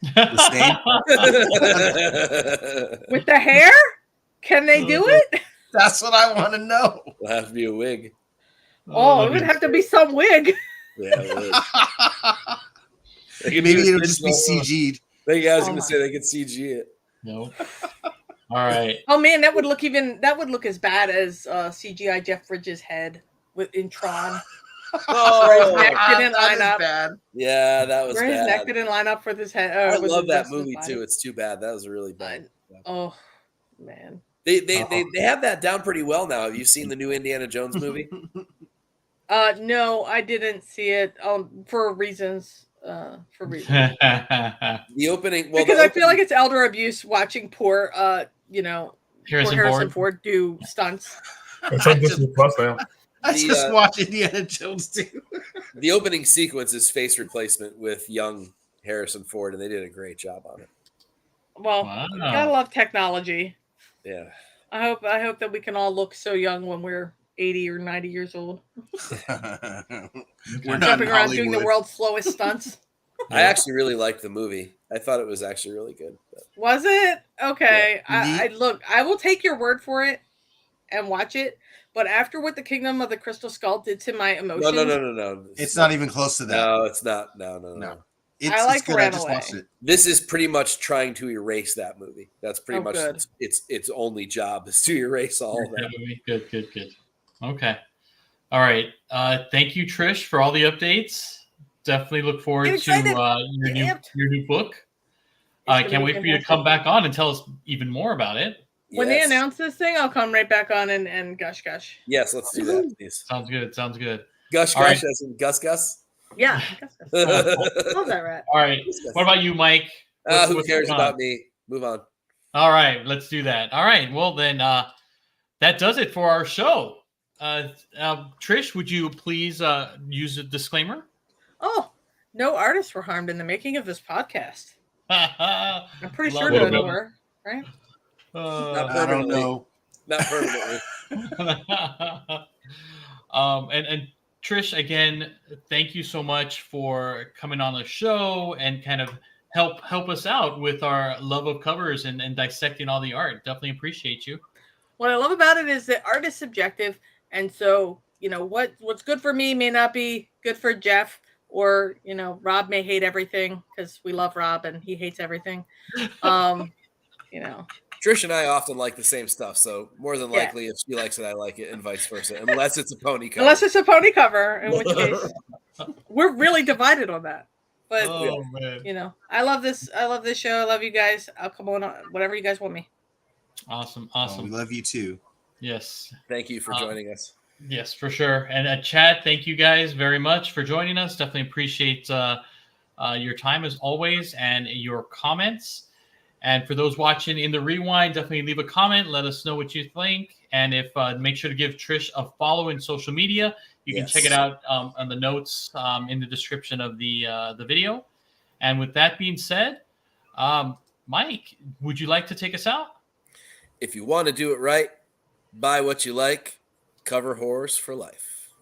The same. With the hair? Can they do it? That's what I want to know. It'll have to be a wig. Oh, it would have to be some wig. Yeah, it would. Maybe it'll just be CG'd. I was going to say they could CG it. No. All right. Oh man, that would look as bad as CGI Jeff Bridges' head in Tron. Oh, his neck didn't line up. Bad. Yeah, that was where bad. His neck didn't line up with his head. I love that movie too. It's too bad. That was really bad. Oh man. They have that down pretty well now. Have you seen the new Indiana Jones movie? No, I didn't see it. For reasons. The opening, because I feel like it's elder abuse watching poor, Harrison Ford do stunts. It's on Disney Plus now. I just watch Indiana Jones too. The opening sequence is face replacement with young Harrison Ford, and they did a great job on it. Well, you gotta love technology. Yeah. I hope that we can all look so young when we're 80 or 90 years old. We're jumping around doing the world's slowest stunts. I actually really liked the movie. I thought it was actually really good. But. Was it? Okay. Yeah. I will take your word for it and watch it. But after what the Kingdom of the Crystal Skull did to my emotions. No. It's not even close to that. No, it's not. No. It's good. I just watched it. This is pretty much trying to erase that movie. That's pretty much its only job is to erase all of that. Good. Okay. All right. Thank you, Trish, for all the updates. Definitely look forward to your new book. I gonna can't be wait for you to fantastic. come back on and tell us even more about it. When they announce this thing, I'll come right back on and gush. Yes, let's do that, please. Sounds good. Sounds good. Gush, All gush, right. as in Gus, Gus. Yeah, gush. Love that rat. All right. What about you, Mike? Who What's cares going on? about me? Move on. All right, let's do that. All right. Well, then that does it for our show. Trish, would you please use a disclaimer? Oh, no artists were harmed in the making of this podcast. I'm pretty sure Love none it. were, right? Not I don't permanently. know. Not permanently. And Trish, again, thank you so much for coming on the show and kind of help us out with our love of covers and dissecting all the art. Definitely appreciate you. What I love about it is that art is subjective, and so what's good for me may not be good for Jeff, or Rob may hate everything because we love Rob and he hates everything. Trish and I often like the same stuff, so more than likely, if she likes it, I like it, and vice versa. Unless it's a pony cover. Unless it's a pony cover, in which case we're really divided on that. But man. I love this. I love this show. I love you guys. I'll come on whatever you guys want me. Awesome. Oh, we love you too. Yes. Thank you for joining us. Yes, for sure. And Chad, thank you guys very much for joining us. Definitely appreciate your time as always and your comments. And for those watching in the rewind, definitely leave a comment. Let us know what you think. And if make sure to give Trish a follow in social media. You can check it out on the notes in the description of the video. And with that being said, Mike, would you like to take us out? If you want to do it right, buy what you like. Cover horrors for life.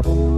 Thank you.